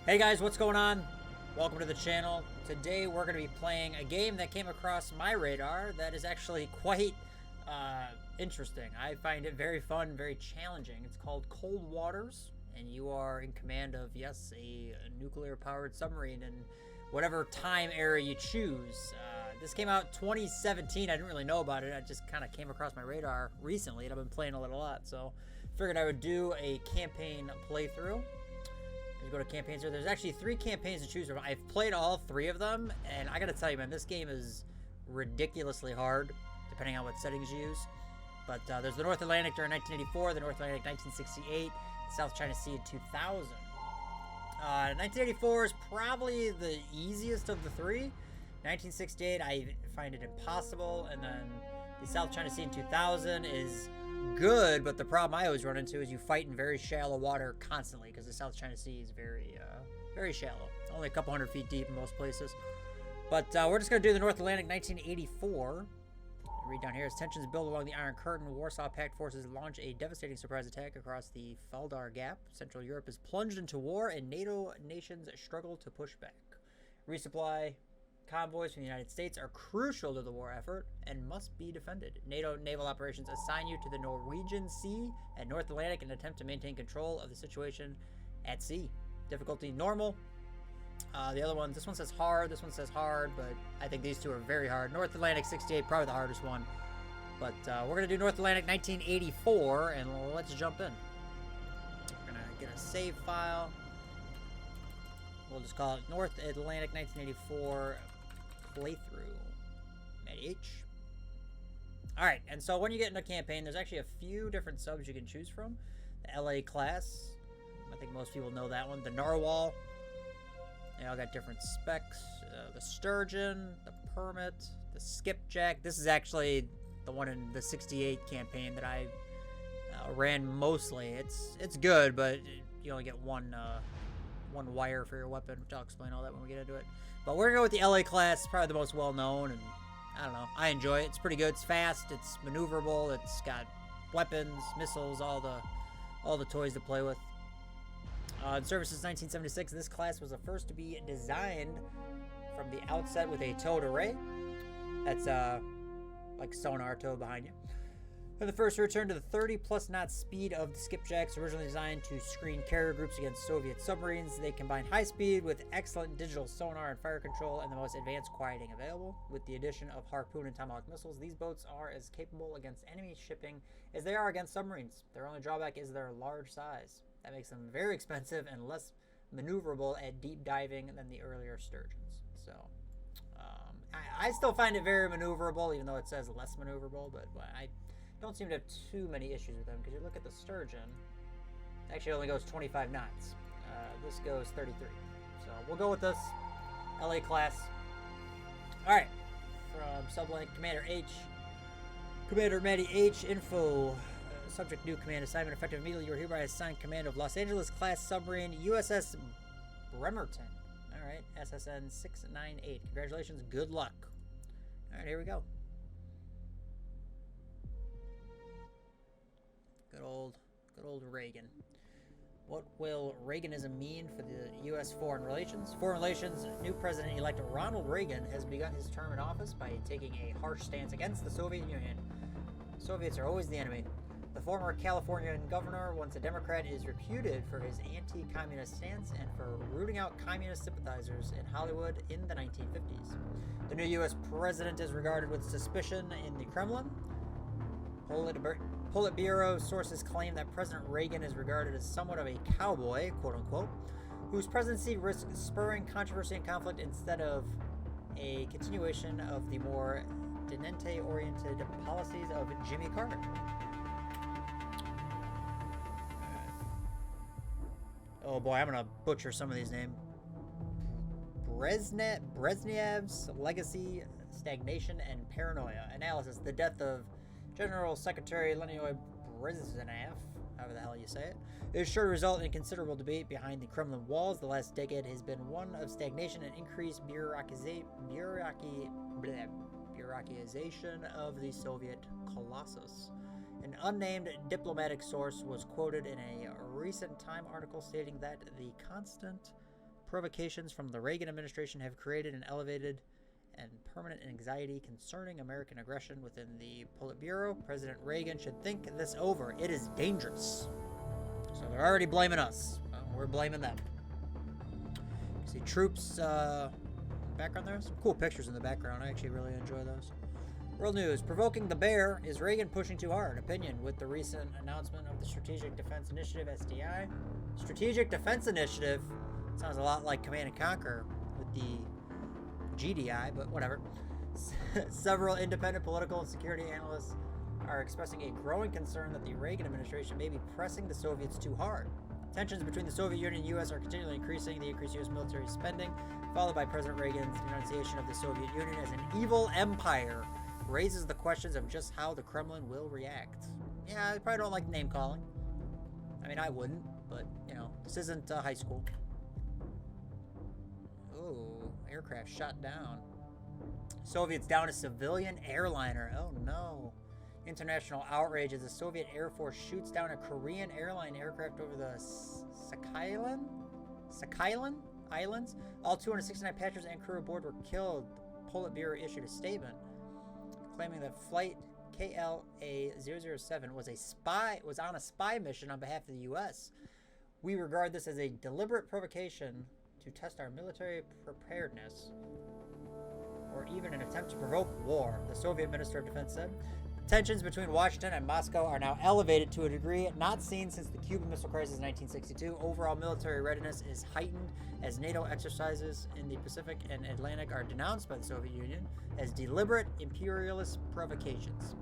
Hey guys, what's going on? Welcome to the channel. Today we're going to be playing a game that came across my radar that is actually quite interesting. I find it very fun, very challenging. It's called Cold Waters, and you are in command of, yes, a nuclear-powered submarine in whatever time era you choose. This came out 2017. I didn't really know about it. I just kind of came across my radar recently, and I've been playing a lot. So figured I would do a campaign playthrough. You go to campaigns here. There's actually 3 campaigns to choose from. I've played all 3 of them, and I gotta tell you, man, this game is ridiculously hard, depending on what settings you use. But there's the North Atlantic during 1984, the North Atlantic 1968, the South China Sea in 2000. 1984 is probably the easiest of the 3. 1968, I find it impossible, and then the South China Sea in 2000 is good, but the problem I always run into is you fight in very shallow water constantly because the South China Sea is very shallow. Only a couple hundred feet deep in most places. But we're just going to do the North Atlantic 1984. Read down here. As tensions build along the Iron Curtain, Warsaw Pact forces launch a devastating surprise attack across the Faldar Gap. Central Europe is plunged into war, and NATO nations struggle to push back. Resupply convoys from the United States are crucial to the war effort and must be defended. NATO naval operations assign you to the Norwegian Sea and North Atlantic in an attempt to maintain control of the situation at sea. Difficulty normal. The other ones, this one says hard, this one says hard, but I think these two are very hard. North Atlantic 68, probably the hardest one. But we're going to do North Atlantic 1984, and let's jump in. We're going to get a save file. We'll just call it North Atlantic 1984 playthrough. H. Alright, and so when you get into a campaign, there's actually a few different subs you can choose from. The LA class, I think most people know that one. The Narwhal, they all got different specs. The Sturgeon, the Permit, the Skipjack. This is actually the one in the 68 campaign that I ran mostly. It's good, but you only get one wire for your weapon, which I'll explain all that when we get into it. But we're going to go with the LA class, probably the most well-known, and I don't know, I enjoy it. It's pretty good. It's fast, it's maneuverable, it's got weapons, missiles, all the toys to play with. In service since 1976, this class was the first to be designed from the outset with a towed array. That's like sonar towed behind you. And the first to return to the 30+ knot speed of the Skipjacks, originally designed to screen carrier groups against Soviet submarines. They combine high speed with excellent digital sonar and fire control and the most advanced quieting available. With the addition of Harpoon and Tomahawk missiles, these boats are as capable against enemy shipping as they are against submarines. Their only drawback is their large size. That makes them very expensive and less maneuverable at deep diving than the earlier Sturgeons. So, I still find it very maneuverable, even though it says less maneuverable, but I don't seem to have too many issues with them, because you look at the Sturgeon, it actually only goes 25 knots. This goes 33. So we'll go with this LA class. Alright, from Sublink Commander H. Commander Matty H. Info. Subject new command assignment effective immediately. You are hereby assigned command of Los Angeles class submarine USS Bremerton. Alright, SSN 698. Congratulations, good luck. Alright, here we go. Good old Reagan. What will Reaganism mean for the U.S. foreign relations? Foreign relations, new president-elect Ronald Reagan has begun his term in office by taking a harsh stance against the Soviet Union. The Soviets are always the enemy. The former Californian governor, once a Democrat, is reputed for his anti-communist stance and for rooting out communist sympathizers in Hollywood in the 1950s. The new U.S. president is regarded with suspicion in the Kremlin. Politburo sources claim that President Reagan is regarded as somewhat of a cowboy, quote-unquote, whose presidency risks spurring controversy and conflict instead of a continuation of the more detente-oriented policies of Jimmy Carter. Oh boy, I'm going to butcher some of these names. BREZHNEV'S Legacy, Stagnation, and Paranoia. Analysis. The death of General Secretary Leonid Brezhnev, however the hell you say it, is sure to result in considerable debate behind the Kremlin walls. The last decade has been one of stagnation and increased bureaucratization of the Soviet colossus. An unnamed diplomatic source was quoted in a recent Time article stating that the constant provocations from the Reagan administration have created an elevated and permanent anxiety concerning American aggression within the Politburo. President Reagan should think this over. It is dangerous. So they're already blaming us. We're blaming them. You see troops background there. Some cool pictures in the background. I actually really enjoy those. World News. Provoking the bear. Is Reagan pushing too hard? Opinion with the recent announcement of the Strategic Defense Initiative, SDI. Strategic Defense Initiative. Sounds a lot like Command and Conquer with the GDI, but whatever. Several independent political and security analysts are expressing a growing concern that the Reagan administration may be pressing the Soviets too hard. Tensions between the Soviet Union and the U.S. are continually increasing. The increased U.S. military spending, followed by President Reagan's denunciation of the Soviet Union as an evil empire, raises the questions of just how the Kremlin will react. Yeah, I probably don't like name calling. I mean, I wouldn't, but, you know, this isn't high school. Oh, aircraft shot down. Soviets down a civilian airliner. Oh, no. International outrage as the Soviet Air Force shoots down a Korean airline aircraft over the Sakhalin Islands. All 269 passengers and crew aboard were killed. The Politburo issued a statement claiming that flight KLA-007 was on a spy mission on behalf of the U.S. We regard this as a deliberate provocation to test our military preparedness, or even an attempt to provoke war, the Soviet Minister of Defense said. Tensions between Washington and Moscow are now elevated to a degree not seen since the Cuban Missile Crisis in 1962. Overall military readiness is heightened as NATO exercises in the Pacific and Atlantic are denounced by the Soviet Union as deliberate imperialist provocations.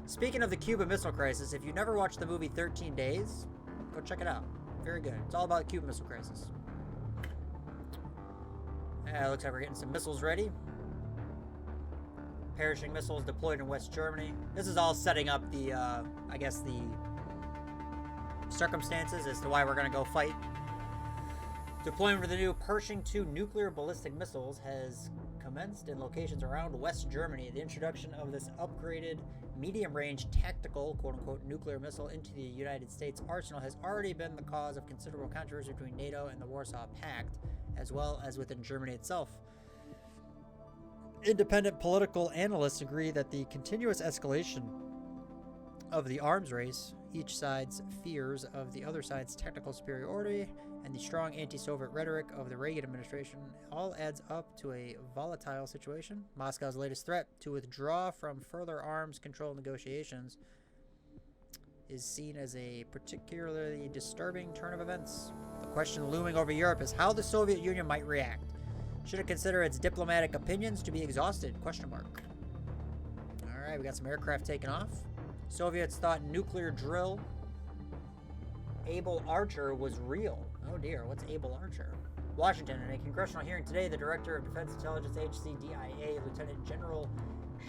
Speaking of the Cuban Missile Crisis, if you never watched the movie 13 Days, go check it out. Very good. It's all about the Cuban Missile Crisis. Looks like we're getting some missiles ready. Pershing missiles deployed in West Germany. This is all setting up the, I guess, the circumstances as to why we're going to go fight. Deployment of the new Pershing 2 nuclear ballistic missiles has commenced in locations around West Germany. The introduction of this upgraded medium-range tactical, quote-unquote, nuclear missile into the United States arsenal has already been the cause of considerable controversy between NATO and the Warsaw Pact, as well as within Germany itself. Independent political analysts agree that the continuous escalation of the arms race, each side's fears of the other side's technical superiority, and the strong anti-Soviet rhetoric of the Reagan administration all adds up to a volatile situation. Moscow's latest threat to withdraw from further arms control negotiations is seen as a particularly disturbing turn of events. The question looming over Europe is how the Soviet Union might react. Should it consider its diplomatic opinions to be exhausted? Question mark. All right, we got some aircraft taking off. Soviets thought nuclear drill Able Archer was real. Oh dear, what's Able Archer? Washington, in a congressional hearing today, the Director of Defense Intelligence Agency, DIA, Lieutenant General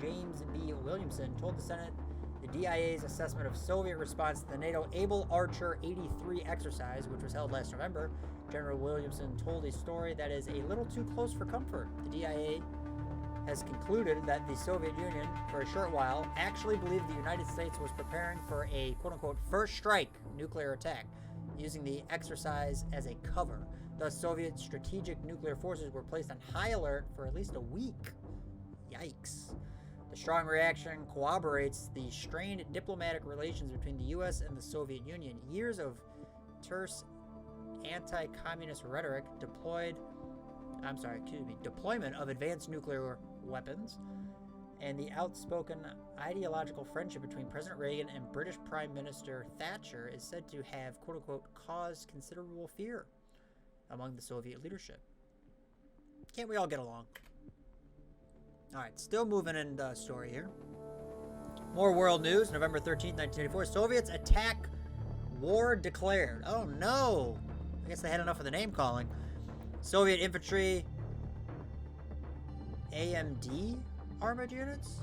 James B. Williamson, told the Senate the DIA's assessment of Soviet response to the NATO Able Archer 83 exercise, which was held last November. General Williamson told a story that is a little too close for comfort. The DIA has concluded that the Soviet Union, for a short while, actually believed the United States was preparing for a quote-unquote first strike nuclear attack, using the exercise as a cover. Thus, Soviet strategic nuclear forces were placed on high alert for at least a week. Yikes. The strong reaction corroborates the strained diplomatic relations between the U.S. and the Soviet Union. Years of terse anti-communist rhetoric, deployment of advanced nuclear weapons, and the outspoken ideological friendship between President Reagan and British Prime Minister Thatcher is said to have, quote-unquote, caused considerable fear among the Soviet leadership. Can't we all get along? All right, still moving in the story here. More world news. November 13th, 1984. Soviets attack. War declared. Oh, no. I guess they had enough of the name calling. Soviet infantry AMD armored units?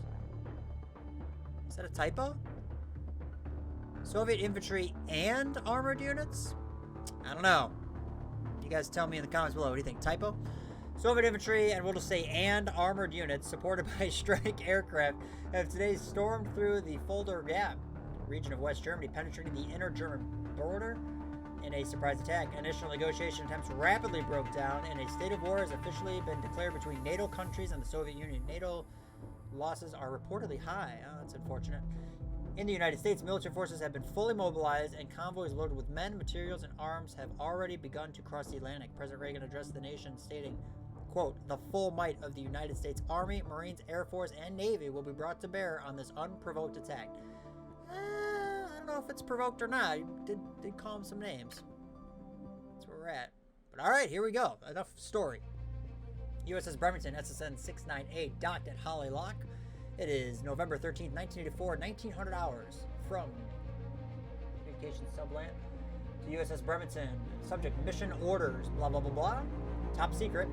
Is that a typo? Soviet infantry and armored units? I don't know. You guys tell me in the comments below. What do you think? Typo? Soviet infantry, and we'll just say and armored units, supported by strike aircraft, have today stormed through the Fulda Gap region of West Germany, penetrating the inner German border in a surprise attack. Initial negotiation attempts rapidly broke down, and a state of war has officially been declared between NATO countries and the Soviet Union. NATO losses are reportedly high. Oh, that's unfortunate. In the United States, military forces have been fully mobilized, and convoys loaded with men, materials, and arms have already begun to cross the Atlantic. President Reagan addressed the nation, stating, quote, "The full might of the United States Army, Marines, Air Force, and Navy will be brought to bear on this unprovoked attack." I don't know if it's provoked or not. He did call him some names. That's where we're at. But alright, here we go. Enough story. USS Bremerton, SSN 698, docked at Holly Lock. It is November 13th, 1984, 1900 hours from Communications Subland to USS Bremerton. Subject, mission orders, blah, blah, blah, blah. Top secret.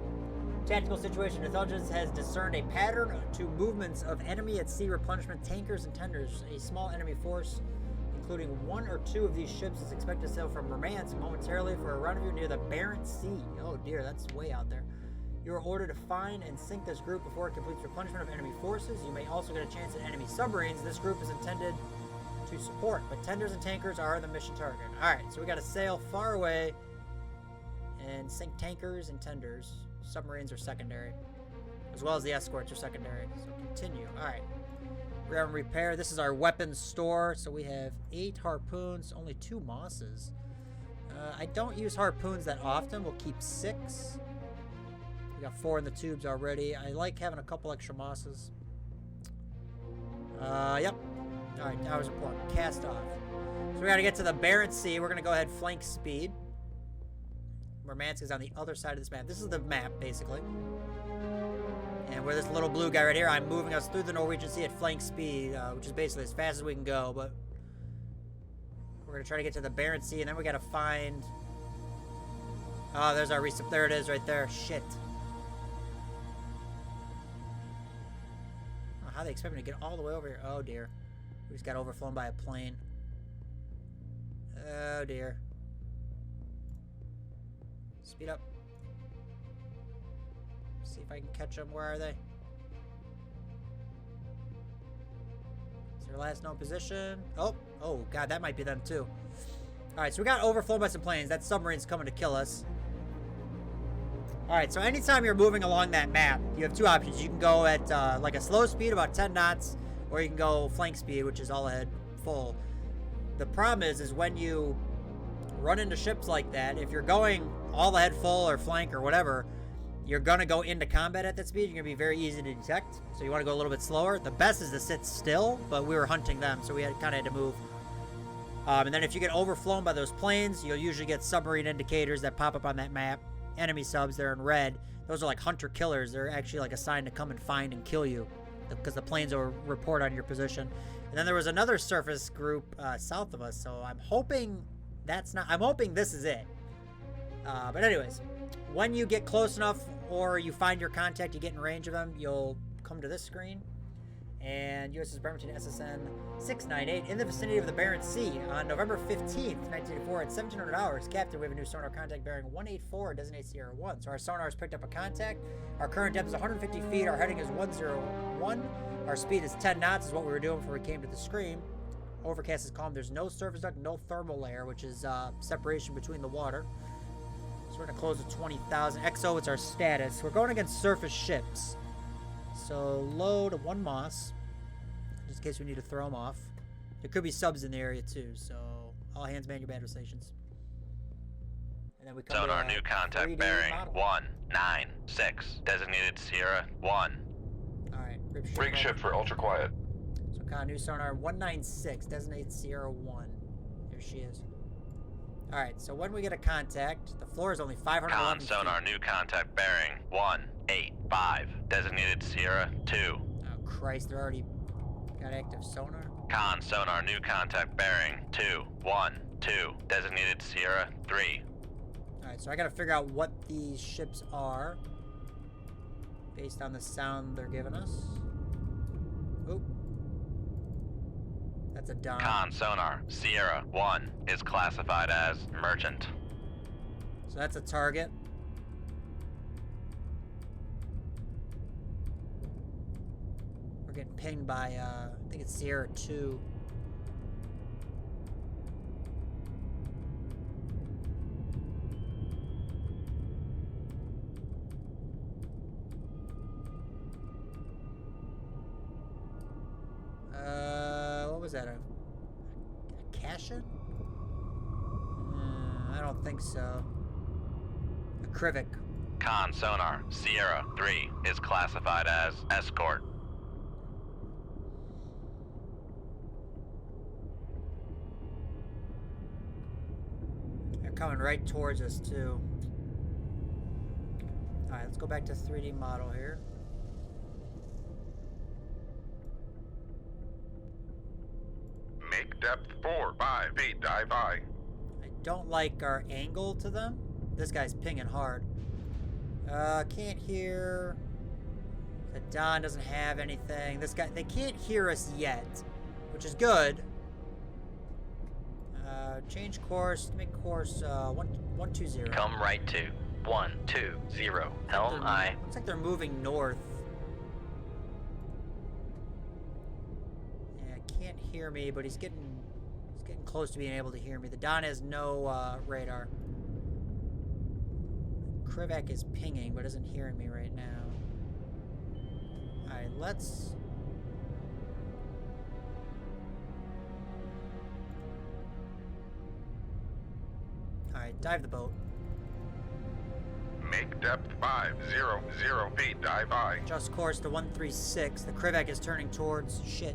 Tactical situation. Intelligence has discerned a pattern to movements of enemy at sea replenishment tankers and tenders. A small enemy force, including 1 or 2 of these ships, is expected to sail from Murmansk momentarily for a rendezvous near the Barents Sea. Oh dear, that's way out there. You are ordered to find and sink this group before it completes replenishment of enemy forces. You may also get a chance at enemy submarines. This group is intended to support, but tenders and tankers are the mission target. Alright, so we got to sail far away and sink tankers and tenders. Submarines are secondary, as well as the escorts are secondary. So continue. Alright. We're going to repair. This is our weapons store. So we have 8 harpoons, only 2 mosses. I don't use harpoons that often. We'll keep 6. We got 4 in the tubes already. I like having a couple extra mosses. Yep. Alright, towers report. Cast off. So we got to get to the Barents Sea. We're going to go ahead flank speed. Murmansk is on the other side of this map. This is the map, basically. And we're this little blue guy right here. I'm moving us through the Norwegian Sea at flank speed, which is basically as fast as we can go, but we're going to try to get to the Barents Sea, and then we got to find... Oh, there's our resup. There it is right there. Shit. Oh, how they expect me to get all the way over here? Oh, dear. We just got overflown by a plane. Oh, dear. Speed up. See if I can catch them. Where are they? Is their last known position? Oh, god, that might be them too. Alright, so we got overflown by some planes. That submarine's coming to kill us. Alright, so anytime you're moving along that map, you have 2 options. You can go at like a slow speed, about 10 knots, or you can go flank speed, which is all ahead, full. The problem is when you run into ships like that, if you're going all ahead full or flank or whatever, you're gonna go into combat at that speed. You're gonna be very easy to detect. So you want to go a little bit slower. The best is to sit still, but we were hunting them, so we kind of had to move. And then if you get overflown by those planes, you'll usually get submarine indicators that pop up on that map. Enemy subs, they're in red. Those are like hunter killers. They're actually like assigned to come and find and kill you, because the planes will report on your position. And then there was another surface group south of us, so I'm hoping that's not... I'm hoping this is it. But anyways, when you get close enough or you find your contact, you get in range of them, you'll come to this screen. And USS Bremerton, SSN 698, in the vicinity of the Barents Sea on November 15th, 1984 at 1700 hours. Captain, we have a new sonar contact bearing 184, designate Sierra 1. So our sonar has picked up a contact. Our current depth is 150 feet. Our heading is 101. Our speed is 10 knots, is what we were doing before we came to the screen. Overcast is calm. There's no surface duct, no thermal layer, which is separation between the water. So we're going to close at 20,000. XO is our status. We're going against surface ships. So load 1 Moss, just in case we need to throw them off. There could be subs in the area too, so all hands man your battle stations. And then we come Sonar new contact bearing 196, designated Sierra 1. Alright, Rig ship for ultra quiet. So con new sonar 196, designated Sierra 1. There she is. Alright, so when we get a contact, the floor is only 511 feet. Sonar new contact bearing 185, designated Sierra 2. Oh Christ, they're already got active sonar. Sonar new contact bearing 212, designated Sierra 3. Alright, so I gotta figure out what these ships are based on the sound they're giving us. Oop. That's a Don. Sonar Sierra 1 is classified as merchant. So that's a target. We're getting pinged by, I think it's Sierra 2. was that, a Cashin? I don't think so. A Krivik. Con sonar, Sierra 3 is classified as escort. They're coming right towards us, too. Alright, let's go back to 3D model here. Make depth 4, 5 feet, dive by. I don't like our angle to them. This guy's pinging hard. Can't hear. The Don doesn't have anything. This guy, they can't hear us yet, which is good. Change course. Make course 120. Come right to 120. Helm I. Looks like they're moving north. Yeah, can't hear me, but he's getting close to being able to hear me. The Don has no radar. Krivik is pinging, but isn't hearing me right now. Alright, let's... Alright, dive the boat. Make depth 5, 0 feet, dive by. Adjust course to 136. The Krivik is turning towards... Shit.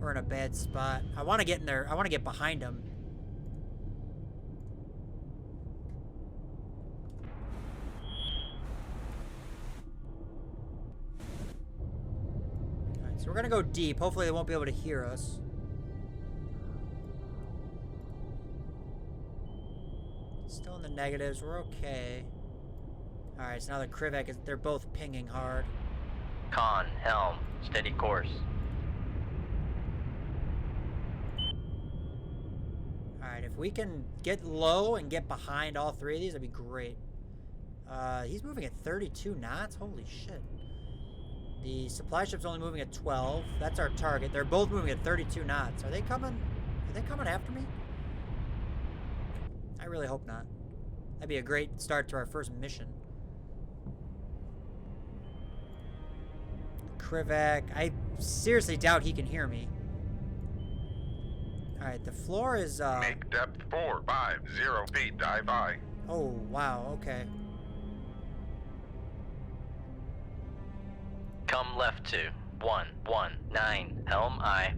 We're in a bad spot. I want to get in there. I want to get behind him. Alright, so we're going to go deep. Hopefully they won't be able to hear us. Still in the negatives. We're okay. Alright, so now the Krivik is... They're both pinging hard. Con, helm, steady course. Alright, if we can get low and get behind all three of these, that'd be great. He's moving at 32 knots? Holy shit. The supply ship's only moving at 12. That's our target. They're both moving at 32 knots. Are they coming? Are they coming after me? I really hope not. That'd be a great start to our first mission. Krivik. I seriously doubt he can hear me. Alright, the floor is, Make depth 4, 5, 0 feet, dive by. Oh, wow, okay. Come left to 119. Helm I.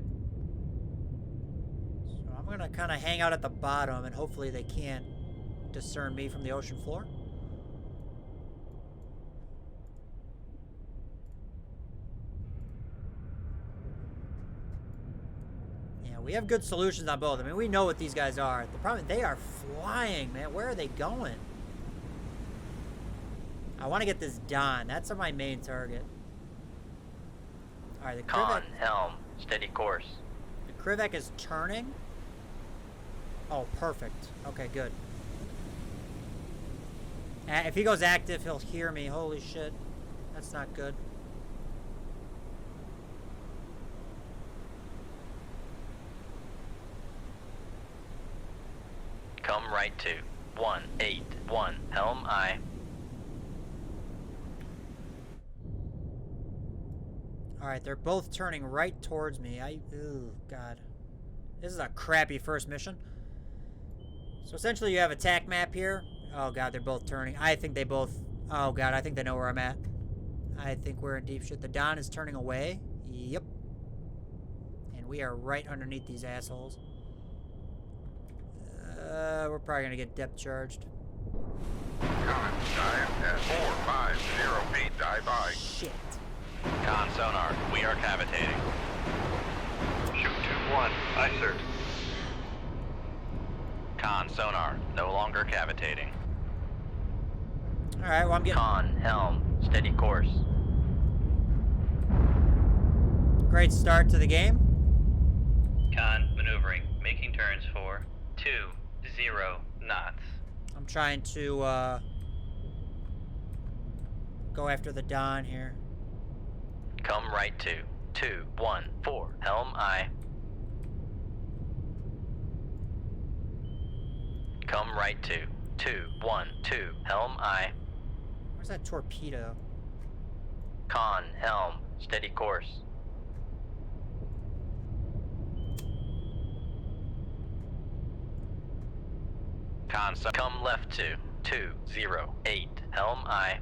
So I'm gonna kind of hang out at the bottom, and hopefully they can't discern me from the ocean floor. Yeah, we have good solutions on both. I mean, we know what these guys are. The problem, they are flying, man. Where are they going? I want to get this Don. That's my main target. Alright, the Con, Krivik... helm, steady course. The Krivik is turning. Oh, perfect. Okay, good. If he goes active, he'll hear me. Holy shit. That's not good. Come right to 181. Helm I. Alright, they're both turning right towards me. Ooh, God. This is a crappy first mission. So essentially you have a tac map here. Oh, God, they're both turning. I think they both... Oh, God, I think they know where I'm at. I think we're in deep shit. The Don is turning away. Yep. And we are right underneath these assholes. We're probably gonna get depth charged. Con, dive at 4, 5, 0 feet, dive by. Shit. Con sonar, we are cavitating. Shoot 2-1, aye sir. Con sonar, no longer cavitating. Alright, well, I'm getting... Con, helm, steady course. Great start to the game. Con, maneuvering, making turns for 20 knots. I'm trying to, go after the Don here. Come right to 214. Helm I. Come right to 212. Helm I. Where's that torpedo? Con, helm, steady course. Con, come left to 208. Helm I.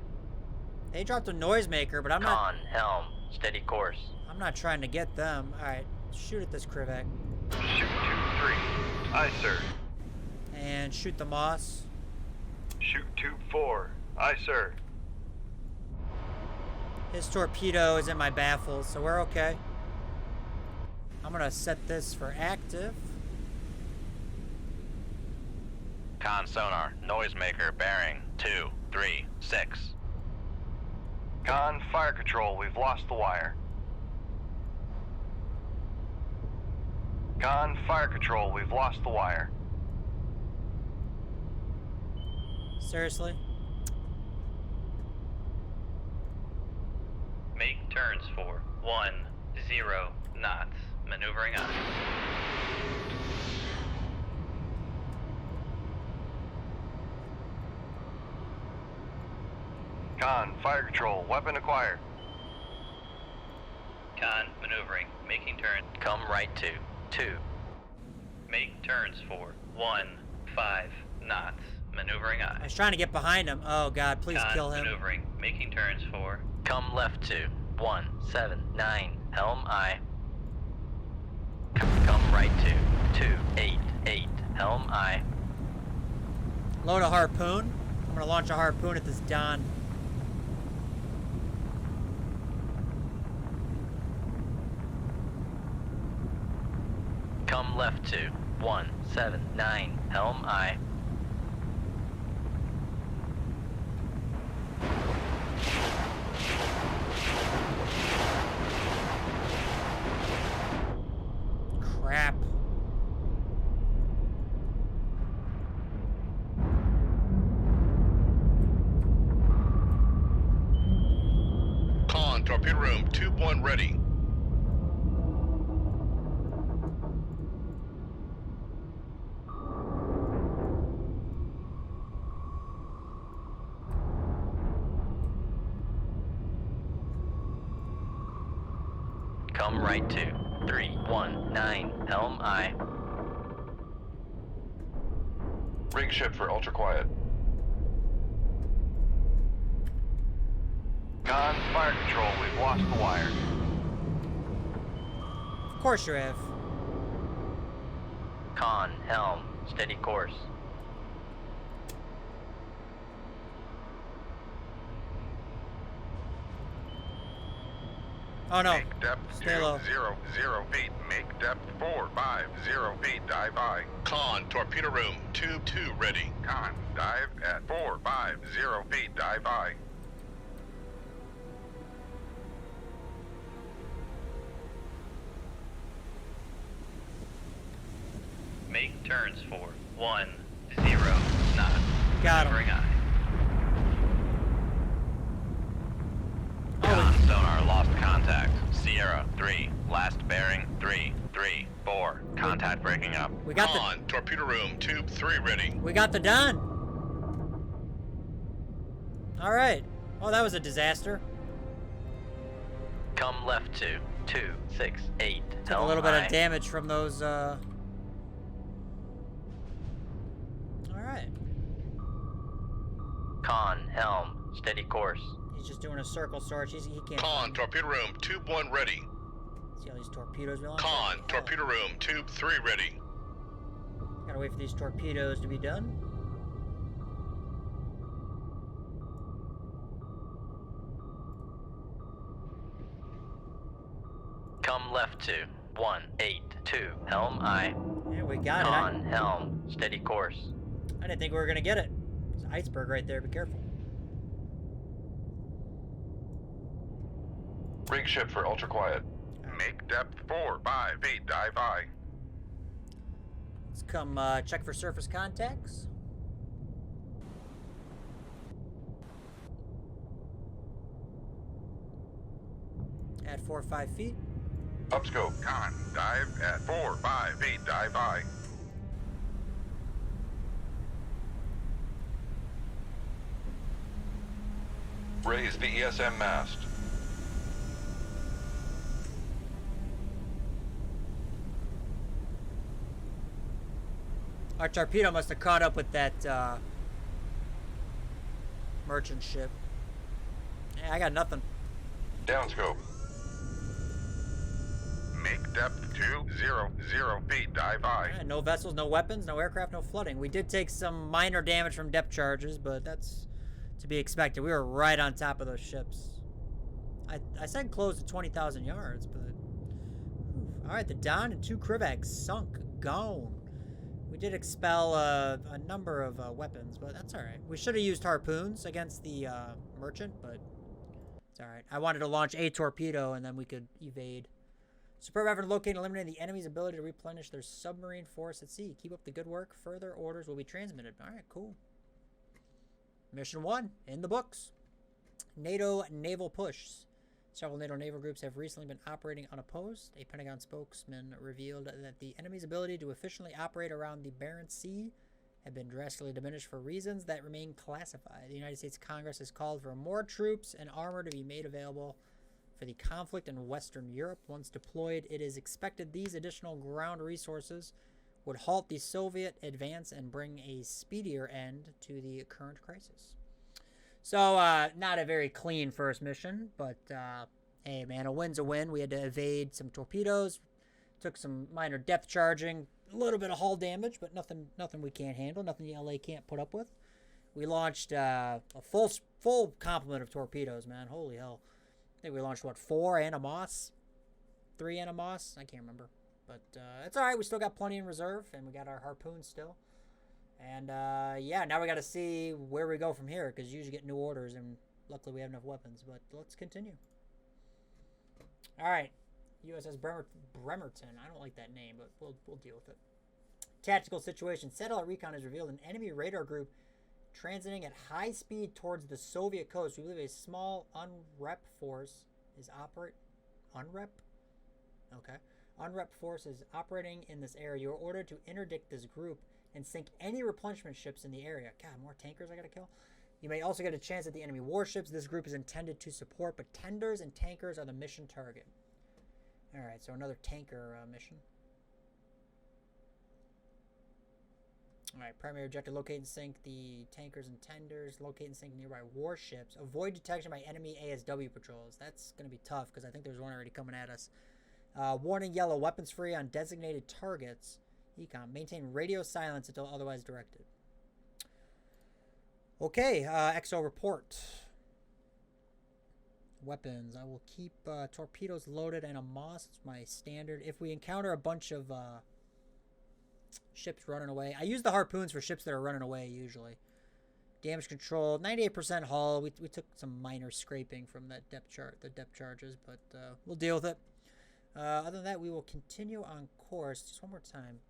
They dropped a noisemaker, but I'm not. Con, helm, steady course. I'm not trying to get them. All right, shoot at this Krivak. Shoot 2-3. Aye, sir. And shoot the Moss. Shoot 2-4. Aye, sir. His torpedo is in my baffles, so we're okay. I'm gonna set this for active. Con sonar, noisemaker, bearing 236. Con, fire control, we've lost the wire. Con, fire control, we've lost the wire. Seriously? Make turns for 10 knots. Maneuvering on. Con, fire control, weapon acquired. Con, maneuvering. Making turns. Come right to 2. Make turns for 15 knots. Maneuvering on. I was trying to get behind him. Oh God, please Con, kill him. maneuvering. Making turns for. Come left to 179. Helm I. Come right to 288. Helm I. Load a harpoon. I'm gonna launch a harpoon at this Don. Come left to 179. Helm I. Crap. Con, torpedo room, tube 1 ready. Come right to 319. Helm I. Rig ship for ultra quiet. Con, fire control, we've lost the wire. Of course you have. Con, helm, steady course. Oh no. Make depth Stay low. 200 feet. Make depth 450 feet. Dive I. Con, torpedo room, tube 2 ready. Con, dive at 450 feet. Dive I. Make turns for 10 knots. Got him. Maneuvering on. Con, sonar, lost contact. Sierra 3, last bearing 334. Contact breaking up. We got Con, torpedo room, tube 3 ready. we got the Don. All right. Oh, that was a disaster. Come left to 268. Took a little bit of damage from those. All right. Con, helm, steady course. He's just doing a circle search. He can't. Con, torpedo room, tube 1 ready. See all these torpedoes we launch? Con, Hell. torpedo room, tube 3 ready. Gotta wait for these torpedoes to be done. Come left to 182. Helm I. Yeah, we got it. Con, helm, steady course. I didn't think we were gonna get it. There's an iceberg right there. Be careful. Rig ship for ultra quiet. Make depth 450 feet. Dive I. Let's come check for surface contacts. At 4 or 5 feet. Upscope. Con, dive at 450 feet. Dive I. Raise the ESM mast. Our torpedo must have caught up with that merchant ship. Yeah, I got nothing. Downscope. Make depth 200 feet. Dive I. Yeah, no vessels, no weapons, no aircraft, no flooding. We did take some minor damage from depth charges, but that's to be expected. We were right on top of those ships. I said close to 20,000 yards, but... Oof. All right, the Don and 2 Krivags sunk. Gone. We did expel a number of weapons, but that's all right. We should have used harpoons against the merchant, but it's all right. I wanted to launch a torpedo, and then we could evade. Superb effort locating and eliminating the enemy's ability to replenish their submarine force at sea. Keep up the good work. Further orders will be transmitted. All right, cool. Mission 1 in the books. NATO naval push. Several NATO naval groups have recently been operating unopposed. A Pentagon spokesman revealed that the enemy's ability to efficiently operate around the Barents Sea had been drastically diminished for reasons that remain classified. The United States Congress has called for more troops and armor to be made available for the conflict in Western Europe. Once deployed, it is expected these additional ground resources would halt the Soviet advance and bring a speedier end to the current crisis. So, not a very clean first mission, but, hey, man, a win's a win. We had to evade some torpedoes, took some minor depth charging, a little bit of hull damage, but nothing we can't handle, nothing the LA can't put up with. We launched a full complement of torpedoes, man. Holy hell. I think we launched, what, 4 Animos? 3 Animos? I can't remember. But it's all right. We still got plenty in reserve, and we got our harpoons still. And, yeah, now we got to see where we go from here, because you usually get new orders, and luckily we have enough weapons. But let's continue. All right. USS Bremerton. I don't like that name, but we'll deal with it. Tactical situation. Satellite recon has revealed an enemy radar group transiting at high speed towards the Soviet coast. We believe a small UNREP force is UNREP? Okay. UNREP force is operating in this area. You are ordered to interdict this group and sink any replenishment ships in the area. God, more tankers I gotta kill. You may also get a chance at the enemy warships. This group is intended to support, but tenders and tankers are the mission target. Alright, so another tanker mission. Alright, primary objective, locate and sink the tankers and tenders. Locate and sink nearby warships. Avoid detection by enemy ASW patrols. That's going to be tough, because I think there's one already coming at us. Warning yellow, weapons free on designated targets. Econ, maintain radio silence until otherwise directed. Okay, XO report. Weapons. I will keep torpedoes loaded and a Moss. It's my standard. If we encounter a bunch of ships running away, I use the harpoons for ships that are running away usually. Damage control, 98% hull. We took some minor scraping from that depth charges, but we'll deal with it. Other than that, we will continue on course. Just one more time.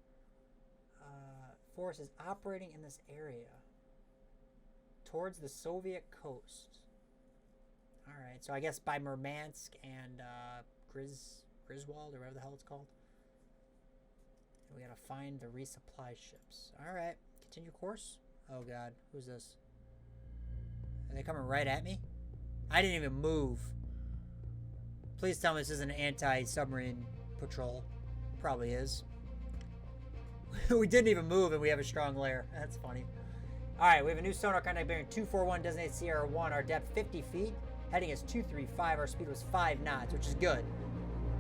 Force is operating in this area towards the Soviet coast. Alright, so I guess by Murmansk and Griswold, or whatever the hell it's called. And we gotta find the resupply ships. Alright, continue course. Oh god, who's this? Are they coming right at me? I didn't even move. Please tell me this is an anti-submarine patrol. Probably is. We didn't even move and we have a strong layer. That's funny. Alright, we have a new sonar contact bearing 241, designated Sierra 1. Our depth 50 feet. Heading is 235. Our speed was 5 knots, which is good.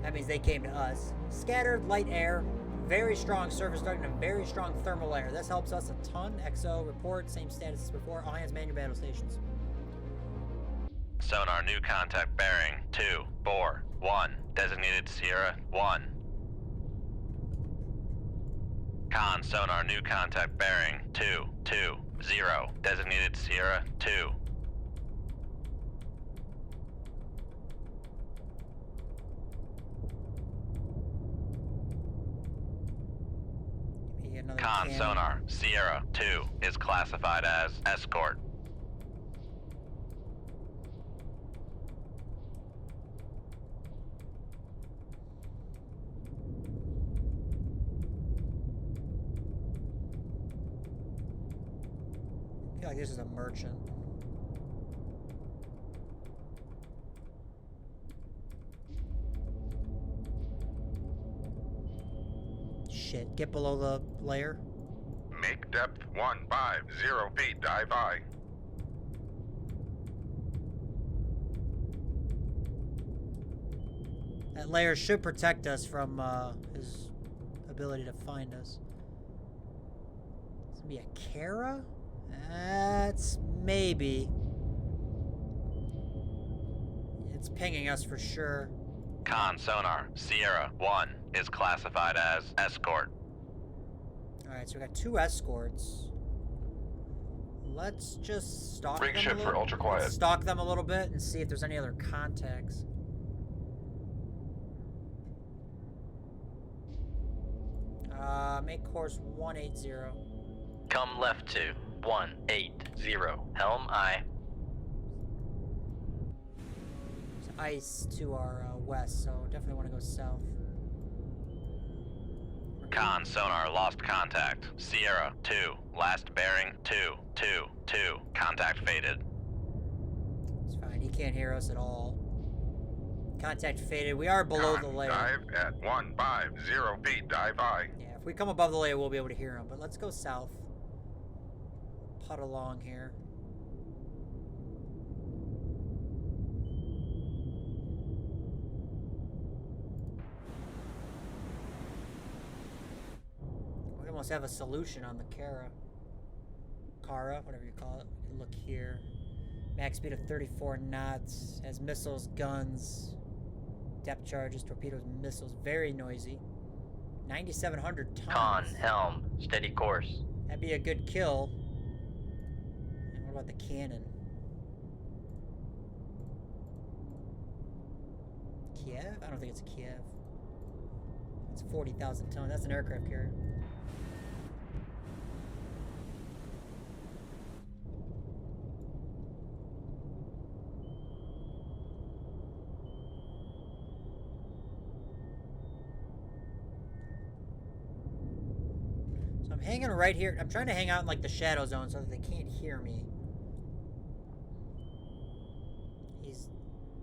That means they came to us. Scattered light air. Very strong surface target and a very strong thermal air. This helps us a ton. XO report. Same status as before. All hands man your battle stations. Sonar new contact bearing 241. Designated Sierra 1. Con sonar new contact bearing 220. Designated Sierra 2. Con sonar Sierra 2 is classified as escort. I feel like this is a merchant. Shit, get below the layer. Make depth 150 feet. Dive I. That layer should protect us from his ability to find us. It's gonna be a Kara? That's maybe. It's pinging us for sure. Con sonar, Sierra 1 is classified as escort. Alright, so we got 2 escorts. Let's just stalk Rig them ship a for little. ultra quiet. Let's stalk them a little bit and see if there's any other contacts. Make course 180. Come left to 180. Helm I. There's ice to our west, so definitely want to go south. Con sonar lost contact. Sierra 2, last bearing 222. Contact faded. It's fine. He can't hear us at all. Contact faded. We are below the layer. Dive at 150 feet. Dive I. Yeah, if we come above the layer, we'll be able to hear him. But let's go south. Putt along here. We almost have a solution on the Kara, whatever you call it. We can look here. Max speed of 34 knots. Has missiles, guns, depth charges, torpedoes, missiles. Very noisy. 9,700 tons. Con, helm, steady course. That'd be a good kill. And what about the cannon? Kiev? I don't think it's a Kiev. It's 40,000 tons. That's an aircraft carrier. Hanging right here. I'm trying to hang out in like the shadow zone so that they can't hear me. He's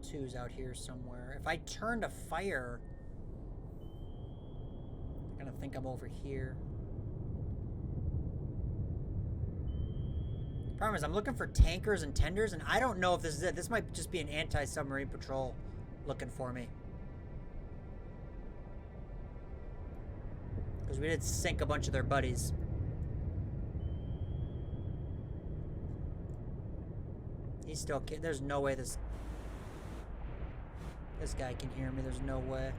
2's out here somewhere. If I turn to fire, they're gonna think I'm over here. The problem is I'm looking for tankers and tenders, and I don't know if this is it. This might just be an anti-submarine patrol looking for me. Because we did sink a bunch of their buddies. He's still... There's no way this guy can hear me. There's no way.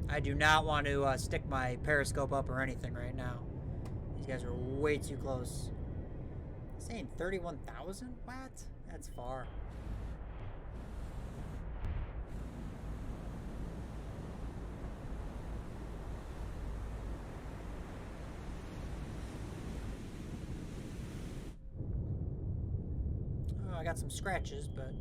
I do not want to stick my periscope up or anything right now. These guys are way too close. Saying 31,000? What? That's far. I got some scratches, but...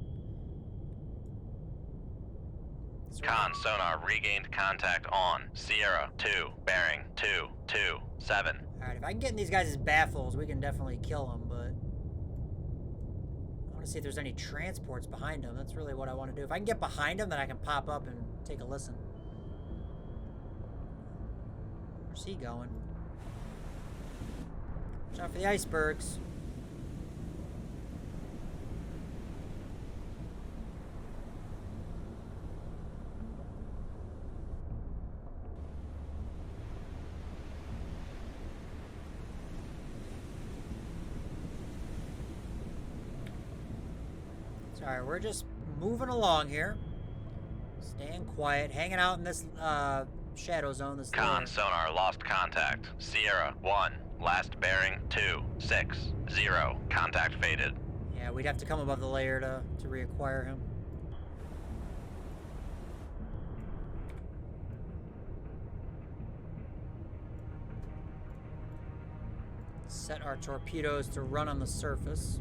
Con sonar regained contact on Sierra 2, bearing 227. Alright, if I can get in these guys' baffles, we can definitely kill them, but... I want to see if there's any transports behind them. That's really what I want to do. If I can get behind them, then I can pop up and take a listen. Where's he going? Watch out for the icebergs. Alright, we're just moving along here. Staying quiet, hanging out in this shadow zone. This Con layer. sonar lost contact. Sierra 1, last bearing 260. Contact faded. Yeah, we'd have to come above the layer to reacquire him. Set our torpedoes to run on the surface.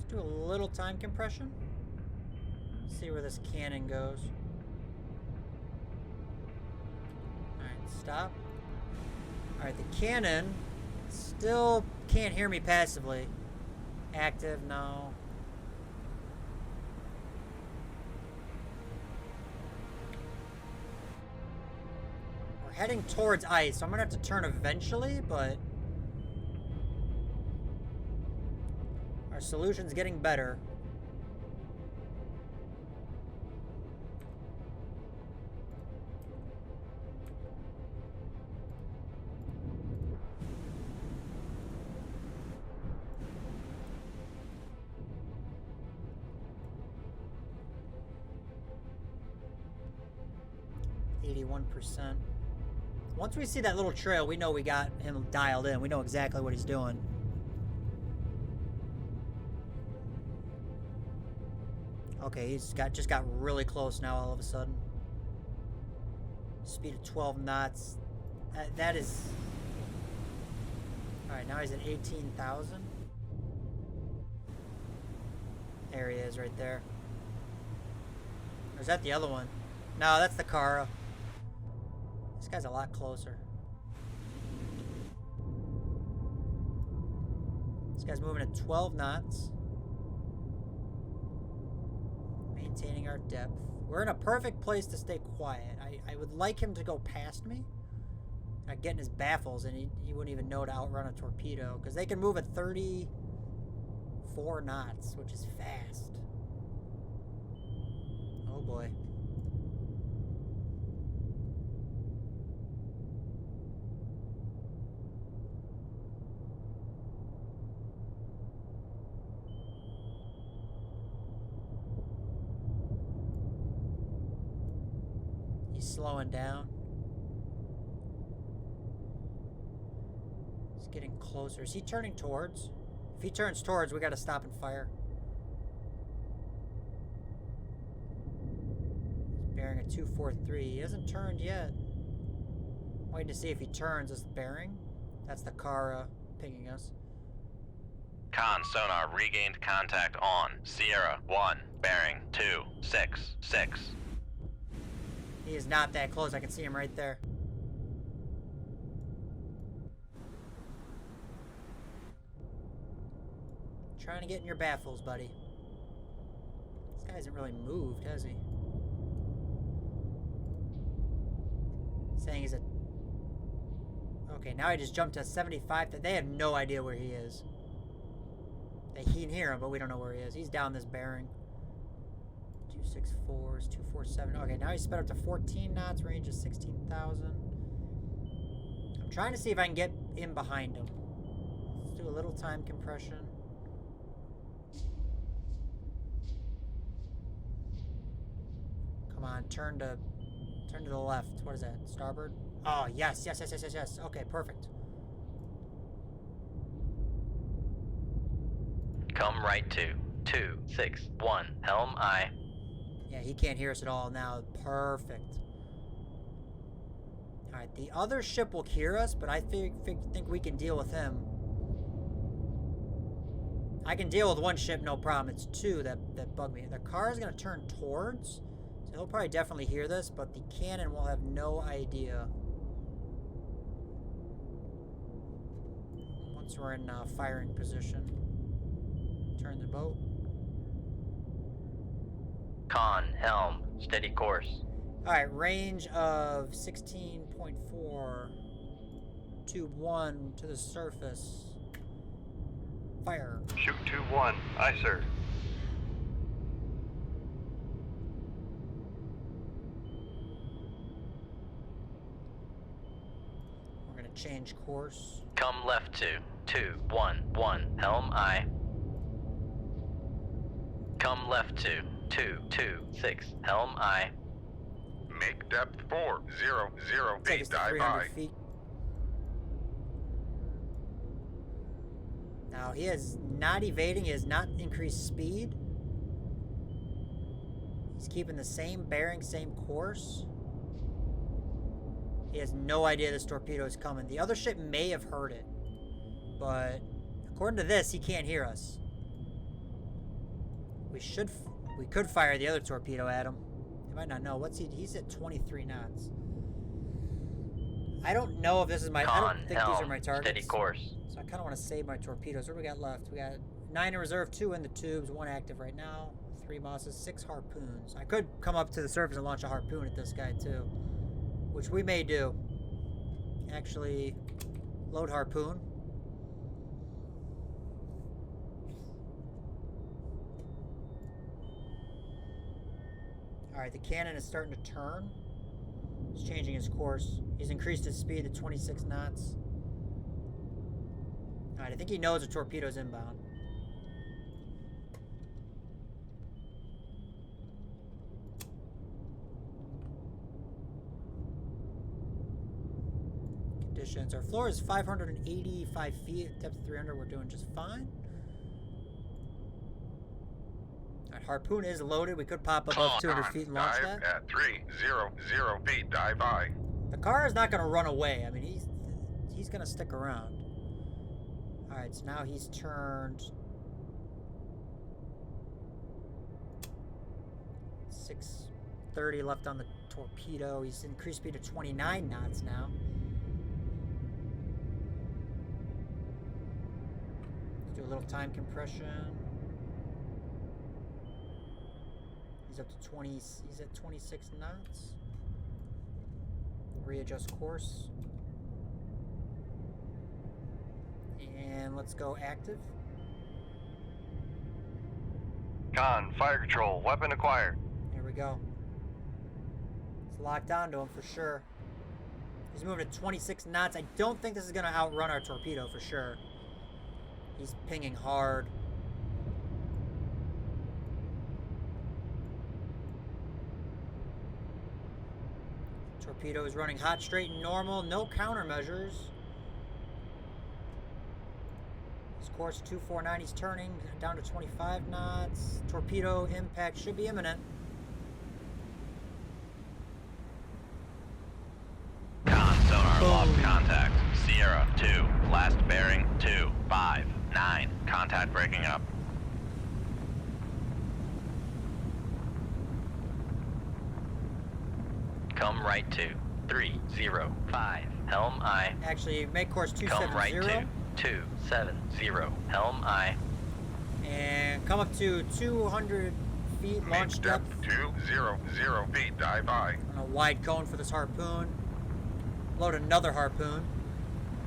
Do a little time compression. See where this cannon goes. Alright, stop. Alright, the cannon still can't hear me passively. Active, no. We're heading towards ice, so I'm gonna have to turn eventually, but our solution's getting better. Once we see that little trail, we know we got him dialed in. We know exactly what he's doing. Okay, he's just got really close now all of a sudden. Speed of 12 knots. That is... Alright, now he's at 18,000. There he is right there. Or is that the other one? No, that's the Kara. This guy's a lot closer. This guy's moving at 12 knots. Maintaining our depth. We're in a perfect place to stay quiet. I would like him to go past me. I'd get in his baffles and he wouldn't even know to outrun a torpedo. Because they can move at 34 knots, which is fast. Oh boy. Slowing down. He's getting closer. Is he turning towards? If he turns towards, we gotta stop and fire. He's bearing a 243. He hasn't turned yet. Waiting to see if he turns. Is the bearing? That's the Kara pinging us. Con sonar regained contact on Sierra 1, bearing 266. He is not that close. I can see him right there. Trying to get in your baffles, buddy. This guy hasn't really moved, has he? Saying he's at... Okay, now he just jumped to 75. They have no idea where he is. They can hear him, but we don't know where he is. He's down this bearing. 264s, 247. Okay, now he's sped up to 14 knots. Range is 16,000. I'm trying to see if I can get in behind him. Let's do a little time compression. Come on, turn to the left. What is that? Starboard? Oh, yes. Okay, perfect. Come right to 261 helm I. Yeah, he can't hear us at all now. Perfect. Alright, the other ship will hear us, but I think we can deal with him. I can deal with one ship, no problem. It's two that bug me. The car is going to turn towards, so he'll probably definitely hear this, but the cannon will have no idea. Once we're in firing position. Turn the boat. Con, helm, steady course. Alright, range of 16.4. Tube 1 to the surface. Fire. Shoot 2-1. Aye, sir. We're gonna change course. Come left to 211 helm I. Come left to 226 helm I. Make depth 400 Take us feet, to dive 300 by. feet. Now, he is not evading. He has not increased speed. He's keeping the same bearing, same course. He has no idea this torpedo is coming. The other ship may have heard it, but according to this, he can't hear us. We could fire the other torpedo at him. He might not know. He's at 23 knots. I don't know if this is my... I Con, don't think these are helm, my targets. steady course. So I kind of want to save my torpedoes. What do we got left? We got 9 in reserve, 2 in the tubes, 1 active right now, 3 Mosses, 6 harpoons. I could come up to the surface and launch a harpoon at this guy too, which we may do. Actually, load harpoon. Alright, the cannon is starting to turn. He's changing his course. He's increased his speed to 26 knots. Alright, I think he knows a torpedo's inbound. Conditions. Our floor is 585 feet, depth 300. We're doing just fine. Alright, harpoon is loaded. We could pop above 200 feet and launch dive that. at 300 feet, dive by. The car is not going to run away. I mean, he's going to stick around. Alright, so now he's turned 630 left on the torpedo. He's increased speed to 29 knots now. Let's do a little time compression. He's up to 20, he's at 26 knots. Readjust course. And let's go active. Con, fire control, weapon acquired. There we go. It's locked onto him for sure. He's moving at 26 knots. I don't think this is going to outrun our torpedo for sure. He's pinging hard. Torpedo is running hot, straight, and normal. No countermeasures. His course 249. He's turning down to 25 knots. Torpedo impact should be imminent. Con, sonar Boom. lost contact. Sierra 2, last bearing 259. Contact breaking up. Come right to 305. Helm I. Actually, make course Come right 270. to 270. Helm I. And come up to 200 feet, launch Make depth. 200 feet, dive by. On a wide cone for this harpoon. Load another harpoon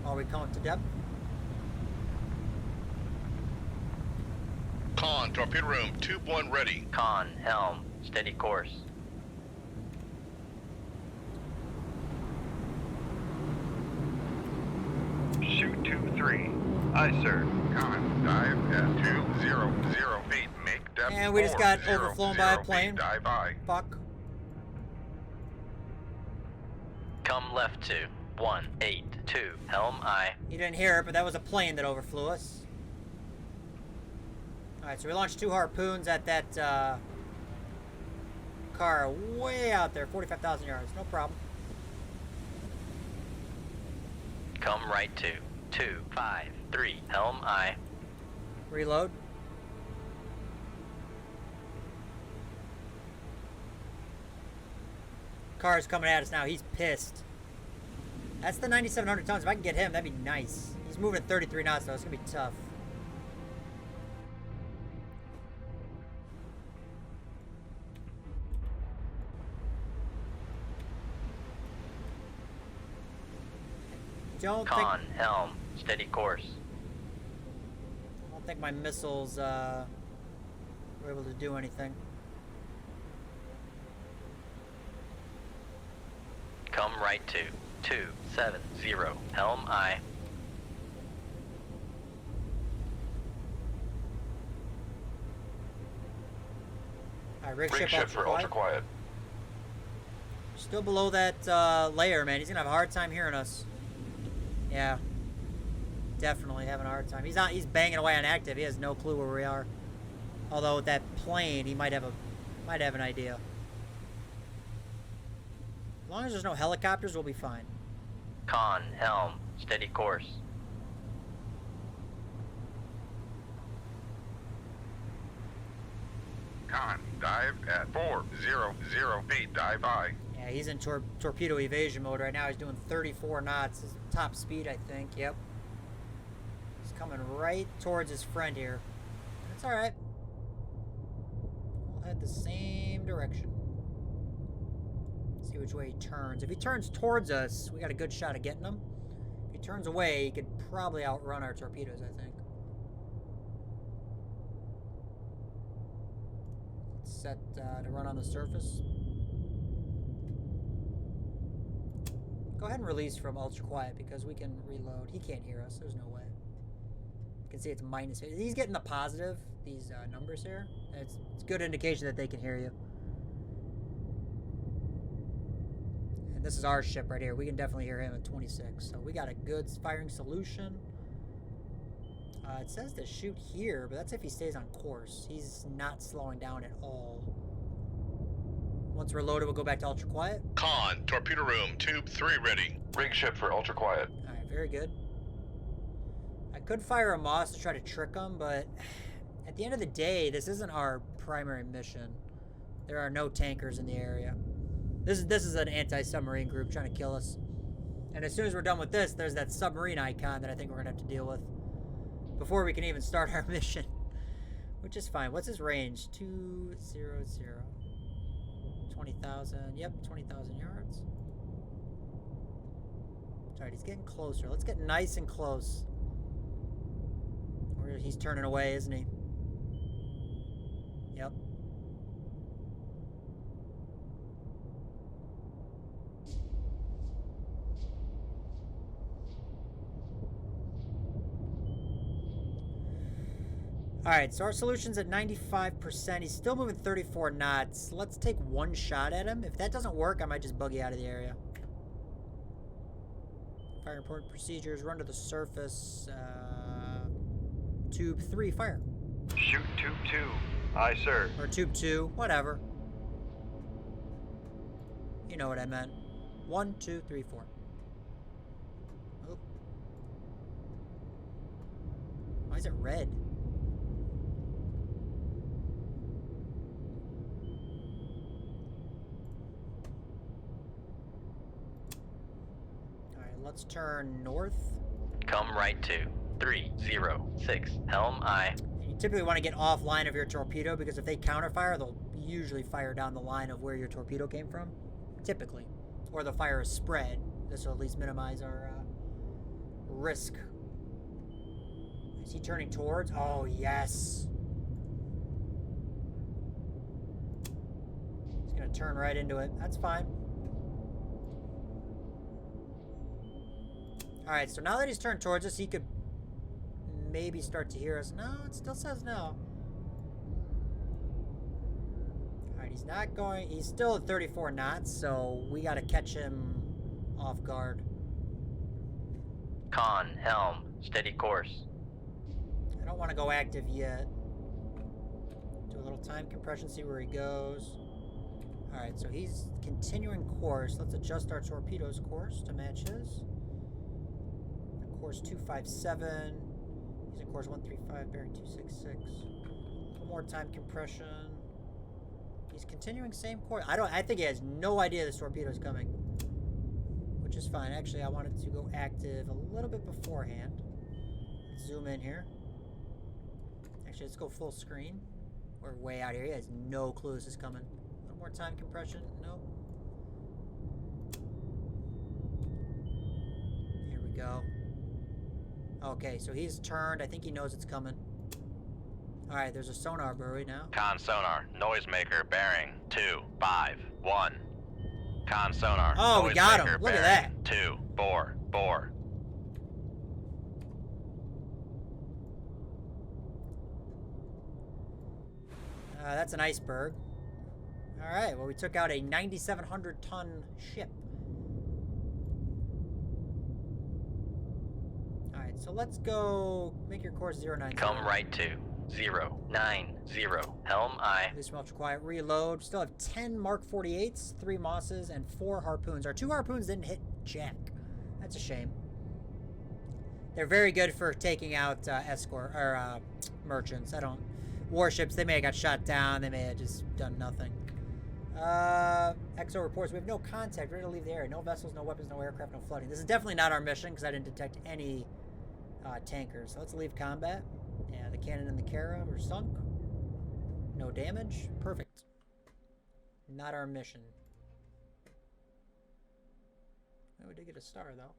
while we come up to depth. Con, torpedo room, tube 1 ready. Con, helm, steady course. Shoot 2-3. Aye, sir. Con, dive at 200 feet, make depth And we just got 400 overflown by a feet, plane. dive by. Fuck. Come left to 182. Helm I. You didn't hear it, but that was a plane that overflew us. Alright, so we launched 2 harpoons at that car way out there, 45,000 yards. No problem. Come right to 253. Helm I. Reload. Car's coming at us now. He's pissed. That's the 9,700 tons. If I can get him, that'd be nice. He's moving at 33 knots, though. It's going to be tough. Don't think... Con, helm, steady course. I don't think my missiles were able to do anything. Come right to 270. Helm I. Alright, rig Rig ship ship for ultra quiet. Still below that layer, man. He's gonna have a hard time hearing us. Yeah. Definitely having a hard time. He's banging away on active. He has no clue where we are. Although with that plane, he might have an idea. As long as there's no helicopters, we'll be fine. Con, helm, steady course. Con, dive at 400 feet, dive by. Yeah, he's in torpedo evasion mode right now. He's doing 34 knots. His top speed, I think. Yep. He's coming right towards his friend here. That's alright. We'll head the same direction. See which way he turns. If he turns towards us, we got a good shot of getting him. If he turns away, he could probably outrun our torpedoes, I think. Set to run on the surface. Go ahead and release from ultra quiet because we can reload. He can't hear us. There's no way. You can see it's minus. He's getting the positive, these numbers here. It's a good indication that they can hear you. And this is our ship right here. We can definitely hear him at 26. So we got a good firing solution. It says to shoot here, but that's if he stays on course. He's not slowing down at all. Once we're loaded, we'll go back to ultra quiet. Con, torpedo room, tube 3 ready. Rig ship for ultra quiet. Alright, very good. I could fire a Moss to try to trick him, but at the end of the day, this isn't our primary mission. There are no tankers in the area. This is an anti-submarine group trying to kill us. And as soon as we're done with this, there's that submarine icon that I think we're going to have to deal with before we can even start our mission. Which is fine. What's his range? 200. 20,000. Yep, 20,000 yards. Alright, he's getting closer. Let's get nice and close. He's turning away, isn't he? Yep. Alright, so our solution's at 95%. He's still moving 34 knots. Let's take one shot at him. If that doesn't work, I might just buggy out of the area. Fire important procedures. Run to the surface. Tube 3, fire. Shoot tube 2. Aye, sir. Or tube 2, whatever. You know what I meant. 1, 2, 3, 4. Oh. Why is it red? Let's turn north. Come right to 306. Helm aye. You typically want to get offline of your torpedo because if they counterfire, they'll usually fire down the line of where your torpedo came from. Typically. Or they'll fire a spread. This will at least minimize our risk. Is he turning towards? Oh, yes. He's going to turn right into it. That's fine. Alright, so now that he's turned towards us, he could maybe start to hear us. No, it still says no. Alright, he's not going... He's still at 34 knots, so we gotta catch him off guard. Con, helm, steady course. I don't want to go active yet. Do a little time compression, see where he goes. Alright, so he's continuing course. Let's adjust our torpedo's course to match his. Course 257. He's in course 135, bearing 266. A little more time compression. He's continuing same course. I think he has no idea this torpedo is coming. Which is fine. Actually, I wanted to go active a little bit beforehand. Let's zoom in here. Actually, let's go full screen. We're way out here. He has no clue this is coming. A little more time compression. Nope. Here we go. Okay, so he's turned. I think he knows it's coming. Alright, there's a sonar buoy now. Con sonar, noisemaker, bearing 251. Con sonar, oh, we got him. noisemaker, Look at bearing that. 244. That's an iceberg. Alright, well, we took out a 9,700-ton ship. So let's go make your course 090. Come right to 090. Helm aye. This is ultra quiet. Reload. Still have 10 Mark 48s, 3 Mosses, and 4 harpoons. Our 2 harpoons didn't hit jack. That's a shame. They're very good for taking out escort or merchants. Warships. They may have got shot down. They may have just done nothing. XO reports we have no contact, ready to leave the area. No vessels, no weapons, no aircraft, no flooding. This is definitely not our mission because I didn't detect any tankers. So let's leave combat. Yeah, the cannon and the Kara were sunk. No damage. Perfect. Not our mission. Oh, we did get a star, though.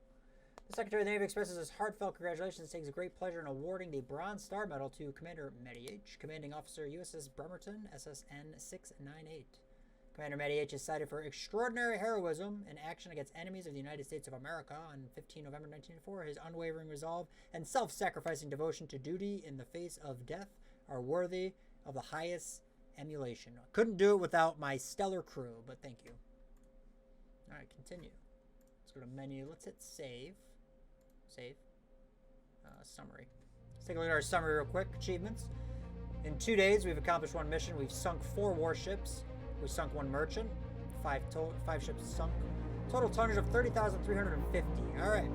The Secretary of the Navy expresses his heartfelt congratulations and takes great pleasure in awarding the Bronze Star Medal to Commander Mediach, Commanding Officer USS Bremerton, SSN 698. Commander Mediach is cited for extraordinary heroism in action against enemies of the United States of America on 15 November 1904. His unwavering resolve and self-sacrificing devotion to duty in the face of death are worthy of the highest emulation. Couldn't do it without my stellar crew, but thank you. All right, continue. Let's go to menu. Let's hit save. Save. Summary. Let's take a look at our summary real quick. Achievements. In 2 days, we've accomplished 1 mission. We've sunk 4 warships. We sunk 1 merchant. 5 ships sunk. Total tonnage of 30,350. All right.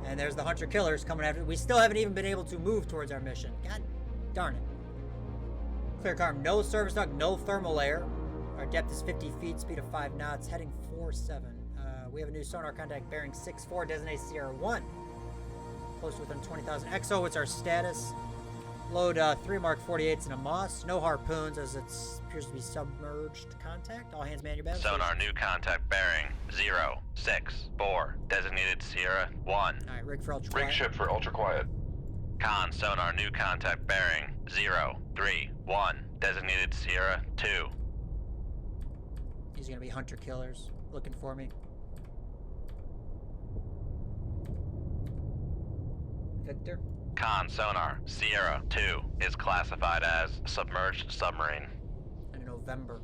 And there's the hunter-killers coming after. We still haven't even been able to move towards our mission. God darn it. Clear calm. No service dog. No thermal layer. Our depth is 50 feet. Speed of 5 knots. Heading 47. We have a new sonar contact bearing 6-4, designated Sierra 1. Close to within 20,000 XO. What's our status? Load 3 Mark 48s and a Moss. No harpoons as it appears to be submerged contact. All hands man your battles. Sonar new contact bearing 064, designated Sierra 1. Alright, rig for ultra quiet. Rig ship for ultra quiet. Con sonar new contact bearing 031, designated Sierra 2. These are going to be hunter killers looking for me. Victor. Con sonar Sierra 2 is classified as submerged submarine. And in November.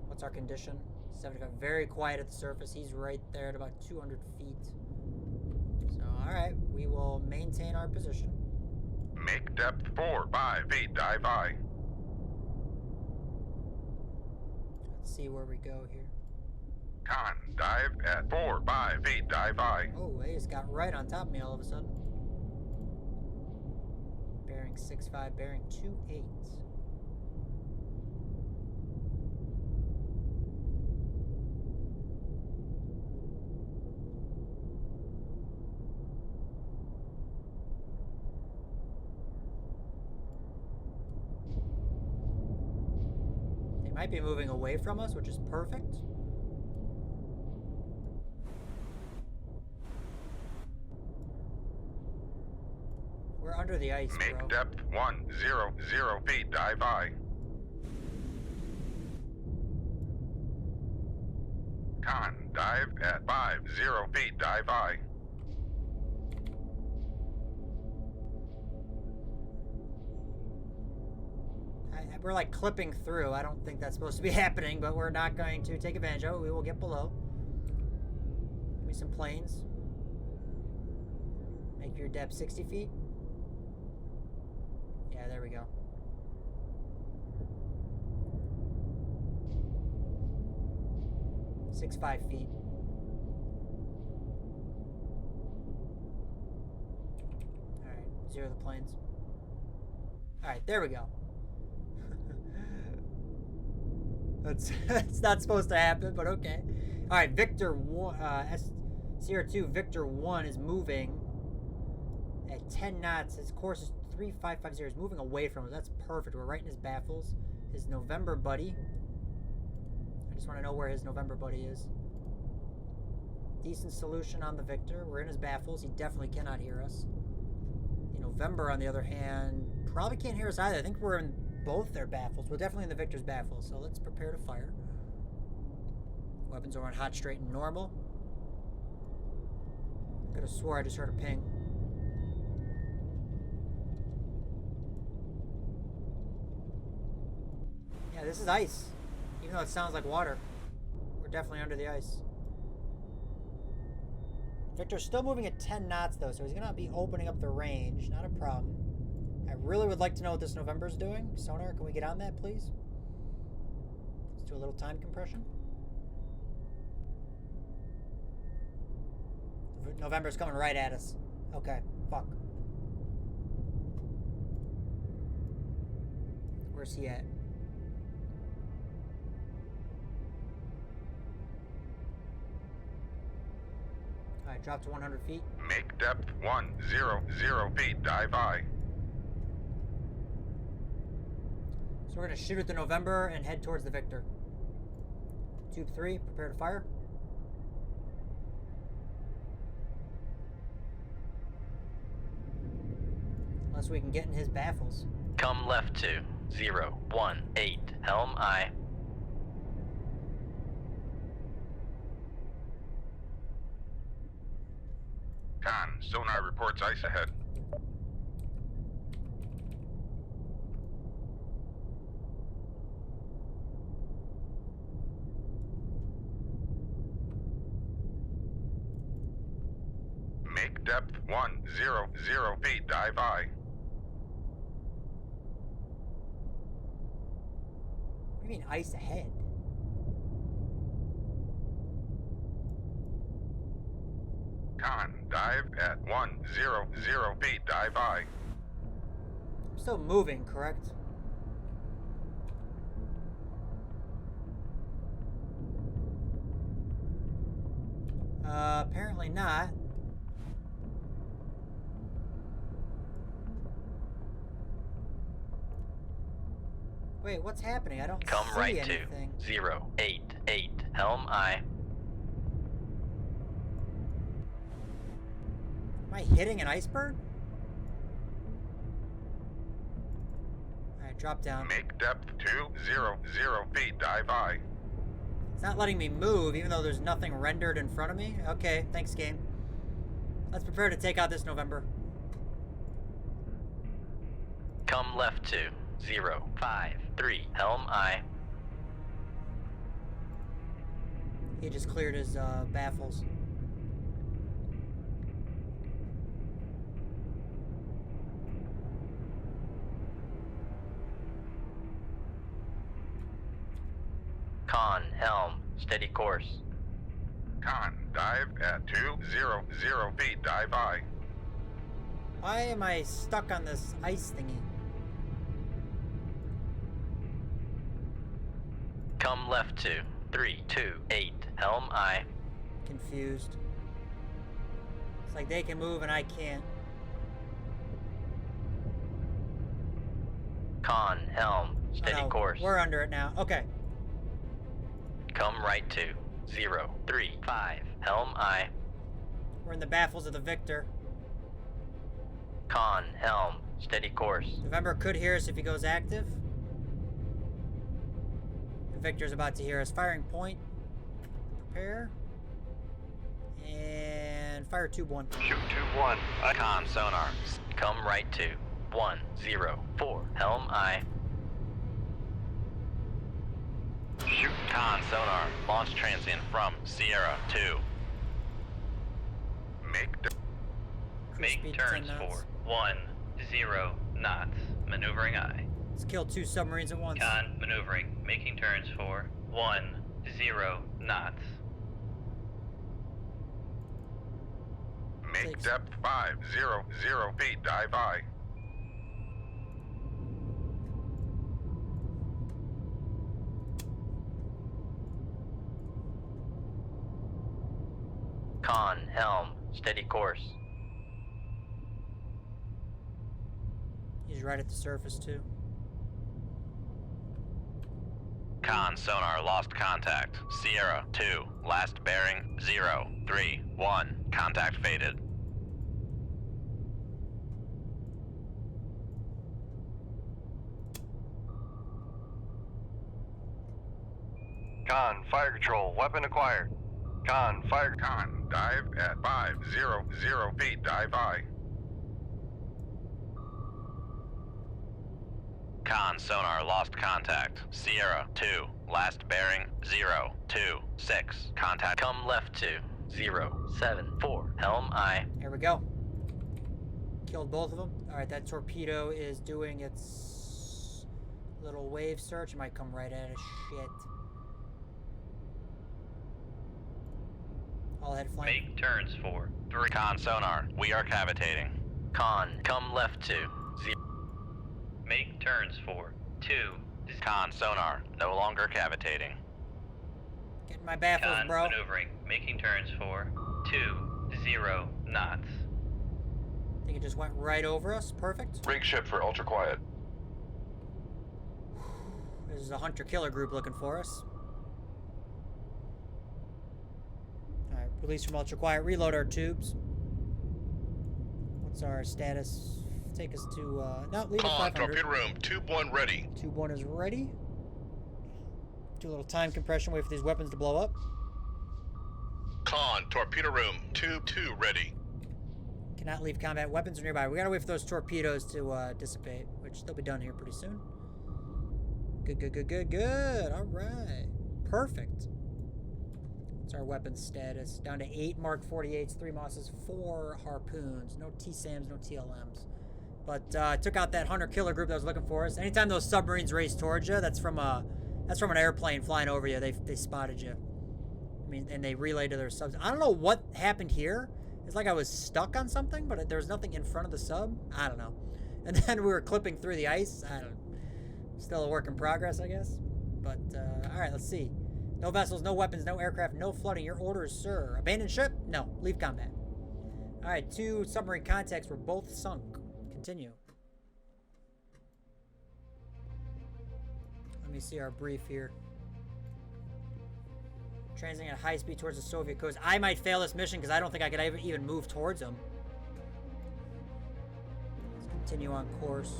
What's our condition? 75. Very quiet at the surface. He's right there at about 200 feet. So, alright. We will maintain our position. Make depth 4 by feet. Dive I. Let's see where we go here. Con. Dive at 4 by feet. Dive I. Oh, they just got right on top of me all of a sudden. Bearing 6-5, bearing 2-8. They might be moving away from us, which is perfect. We're under the ice, Make bro. depth 100 feet. Dive I. Con. Dive at 50 feet. Dive I. We're like clipping through. I don't think that's supposed to be happening, but we're not going to take advantage of it. We will get below. Give me some planes. Make your depth 60 feet. Yeah, there we go. Six, 5 feet. Alright, zero the planes. Alright, there we go. That's not supposed to happen, but okay. Alright, Victor 1, Sierra 2, Victor 1 is moving at 10 knots. His course is 3550. He's moving away from us. That's perfect. We're right in his baffles. His November buddy. I just want to know where his November buddy is. Decent solution on the Victor. We're in his baffles. He definitely cannot hear us. The November, on the other hand, probably can't hear us either. I think we're in both their baffles. We're definitely in the Victor's baffles, so let's prepare to fire. Weapons are on hot, straight, and normal. I could have swore I just heard a ping. Yeah, this is ice. Even though it sounds like water. We're definitely under the ice. Victor's still moving at 10 knots, though, so he's going to be opening up the range. Not a problem. I really would like to know what this November's doing. Sonar, can we get on that, please? Let's do a little time compression. November's coming right at us. Okay, fuck. Where's he at? Alright, drop to 100 feet. Make depth 100 feet. Dive I. So we're going to shoot at the November and head towards the Victor. Tube 3, prepare to fire. Unless we can get in his baffles. Come left to 018, helm I. Con, sonar reports ice ahead. Make depth 100 feet. Dive I. What do you mean ice ahead? Con, dive at 100 feet. Dive I. I'm still moving, correct? Apparently not. Wait, what's happening? I don't Come see right anything. to 088, helm I. Am I hitting an iceberg? Alright, drop down. Make depth 200 feet. Dive I. It's not letting me move, even though there's nothing rendered in front of me. Okay, thanks, game. Let's prepare to take out this November. Come left to 053, helm I. He just cleared his baffles. Con, helm, steady course. Con, dive at 200 feet. Dive I. Why am I stuck on this ice thingy? Come left to 328, helm I. Confused. It's like they can move and I can't. Con, helm, steady Oh, no, course. we're under it now. Okay. Come right to 035, helm I. We're in the baffles of the Victor. Con, helm, steady course. November could hear us if he goes active. The Victor's about to hear us. Firing point. Prepare. And fire tube 1. Shoot tube 1. Con sonar. Come right to 104, helm I. Shoot. Con sonar. Launch transient from Sierra 2. Make depth. Cruise speed Make 10 turns knots. for 10 knots, maneuvering I. Let's kill 2 submarines at once. Con, maneuvering, making turns for 10 knots. Make Takes- depth 500 feet. Dive I. Con, helm, steady course. He's right at the surface too. Con sonar lost contact. Sierra 2. Last bearing 031. Contact faded. Con, fire control, weapon acquired. Con, fire. Con, dive at 500 feet. Dive I. Con sonar lost contact. Sierra 2. Last bearing 026. Contact. Come left to 074, helm I. Here we go. Killed both of them. Alright, that torpedo is doing its little wave search. It might come right at us. Shit. All head flank. Make turns for 3. Con sonar. We are cavitating. Con, come left to 0. Make turns for Con sonar, no longer cavitating. Getting my baffles, Con bro. maneuvering, making turns for 20 knots. I think it just went right over us. Perfect. Rig ship for ultra quiet. This is a hunter-killer group looking for us. Alright, release from ultra quiet. Reload our tubes. What's our status? Take us to, no, leave it Con, 500. torpedo room, tube 1 ready. Tube 1 is ready. Do a little time compression, wait for these weapons to blow up. Con, torpedo room, tube 2 ready. Cannot leave combat. Weapons are nearby. We gotta wait for those torpedoes to dissipate, which they'll be done here pretty soon. Good, good, good, good, good. All right. Perfect. What's our weapons status? Down to 8 Mark 48s, 3 Mosses, 4 harpoons. No T-SAMs, no TLMs. But took out that hunter-killer group that was looking for us. Anytime those submarines race towards you, that's from an airplane flying over you. They spotted you. I mean, and they relayed to their subs. I don't know what happened here. It's like I was stuck on something, but there was nothing in front of the sub. I don't know. And then we were clipping through the ice. I don't know. Still a work in progress, I guess. But, all right, let's see. No vessels, no weapons, no aircraft, no flooding. Your orders, sir. Abandon ship? No. Leave combat. All right, 2 submarine contacts were both sunk. Continue. Let me see our brief here. Transiting at high speed towards the Soviet coast. I might fail this mission because I don't think I could even move towards them. Let's continue on course.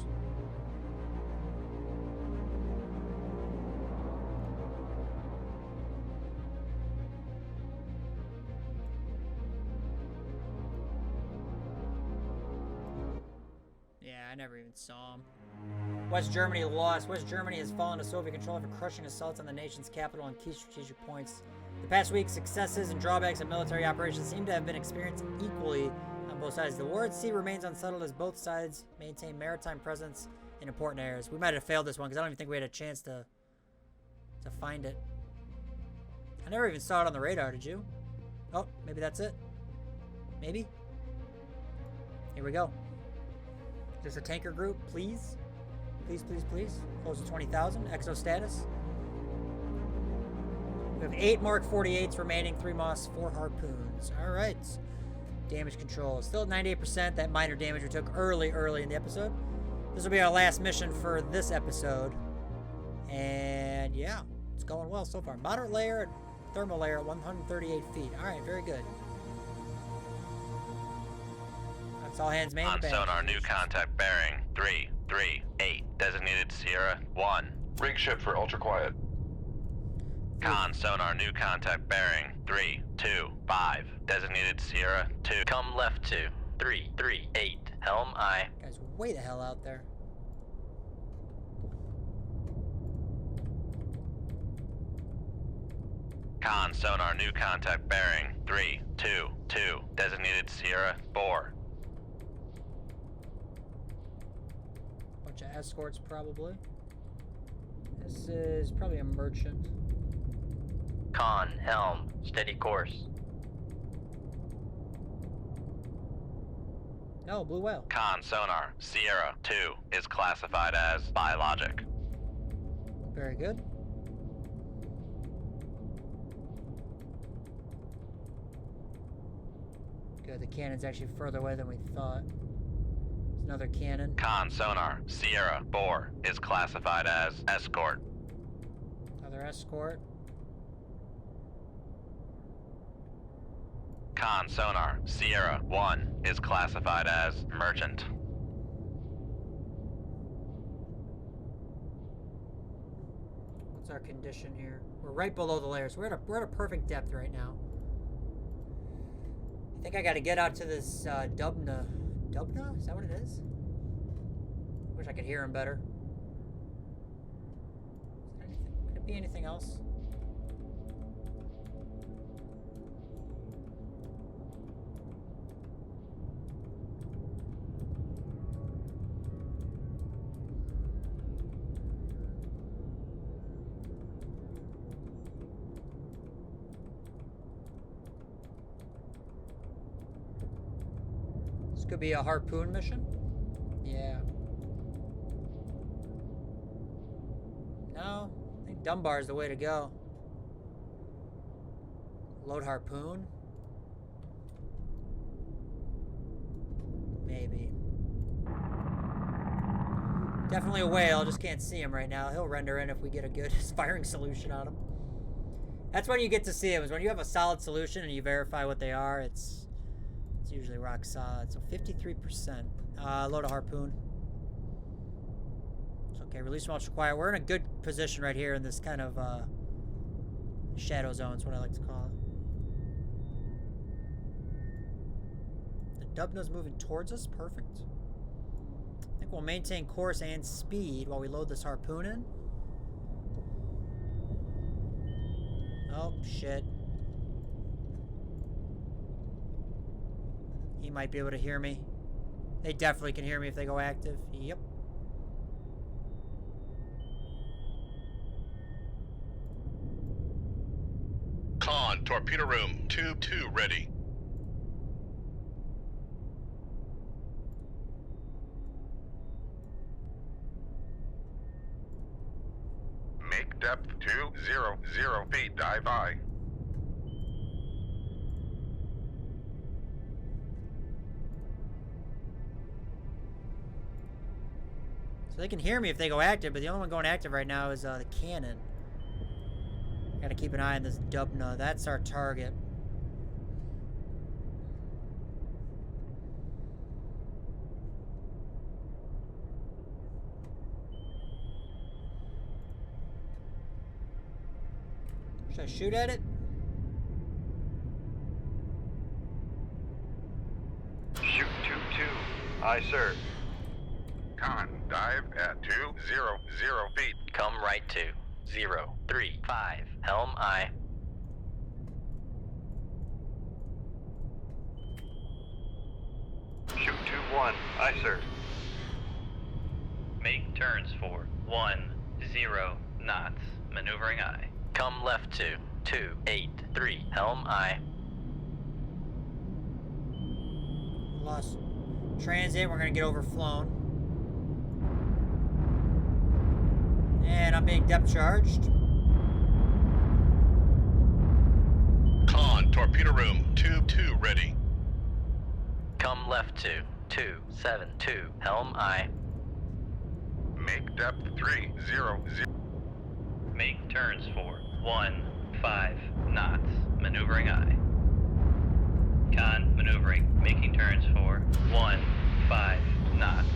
Yeah, I never even saw him. West Germany lost. West Germany has fallen to Soviet control after crushing assaults on the nation's capital and key strategic points. The past week's successes and drawbacks of military operations seem to have been experienced equally on both sides. The war at sea remains unsettled as both sides maintain maritime presence in important areas. We might have failed this one because I don't even think we had a chance to find it. I never even saw it on the radar, did you? Oh, maybe that's it. Maybe. Here we go. Just a tanker group, please. Please, please, please. Close to 20,000. Exo status. We have 8 Mark 48s remaining, 3 Moss, 4 harpoons. All right. Damage control. Still at 98%. That minor damage we took early in the episode. This will be our last mission for this episode. And yeah, it's going well so far. Moderate layer and thermal layer at 138 feet. All right, very good. That's all hands main. On sonar, new contact bearing 338. Designated Sierra 1. Rig ship for ultra quiet. Con sonar, new contact bearing 325. Designated Sierra 2. Come left to 338. Helm aye. Guys, way the hell out there. Con sonar, new contact bearing 322. Designated Sierra 4. Bunch of escorts, probably. This is probably a merchant. Con, helm, steady course. No, blue whale. Con sonar, Sierra 2 is classified as biologic. Very good. Good, the cannon's actually further away than we thought. There's another cannon. Con sonar, Sierra 4 is classified as escort. Another escort. Con sonar, Sierra 1 is classified as merchant. What's our condition here? We're right below the layers. We're at a perfect depth right now. I think I gotta get out to this Dubna. Dubna? Is that what it is? Wish I could hear him better. Is there anything? Could it be anything else? This could be a harpoon mission. Yeah. No, I think Dunbar is the way to go. Load harpoon? Maybe. Definitely a whale, just can't see him right now. He'll render in if we get a good firing solution on him. That's when you get to see him, is when you have a solid solution and you verify what they are, it's usually rock solid. So 53%. Load a harpoon. It's okay, release much required. We're in a good position right here in this kind of shadow zone is what I like to call it. The Dubna's moving towards us, perfect. I think we'll maintain course and speed while we load this harpoon in. Oh, shit. He might be able to hear me. They definitely can hear me if they go active. Yep. Con, torpedo room, tube 2 ready. Make depth 200 feet, dive I. So they can hear me if they go active, but the only one going active right now is the cannon. Gotta keep an eye on this Dubna. That's our target. Should I shoot at it? Shoot 2-2. Aye, sir. Con, dive at 200 feet. Come right to 035. Helm I. Shoot 2-1. Aye, sir. Make turns for 10 knots. Maneuvering I. Come left to 283. Helm I. Lost transit. We're gonna get overflown. And I'm being depth charged. Con, torpedo room, tube 2 ready. Come left to 272. Helm I. Make depth 300. Make turns for 15 knots. Maneuvering I. Con maneuvering. Making turns for 15 knots.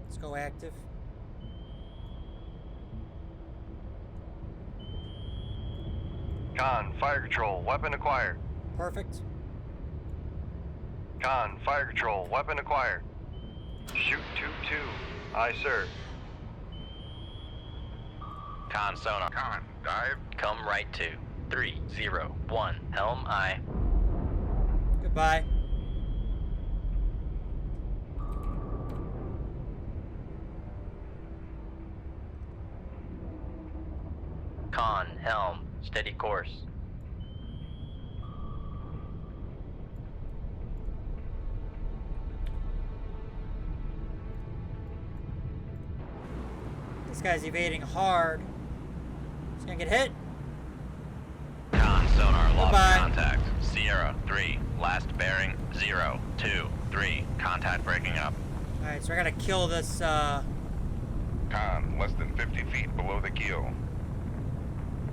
Let's go active. Con, fire control, weapon acquired. Perfect. Con, fire control, weapon acquired. Shoot 2-2. Aye, sir. Con sonar. Con, dive. Come right to 301. Helm I. Goodbye. Con, helm, steady course. This guy's evading hard. He's gonna get hit. Con, sonar, lost Goodbye. contact. Sierra 3, last bearing 023. Contact breaking up. Alright, so I gotta kill this, Con, less than 50 feet below the keel.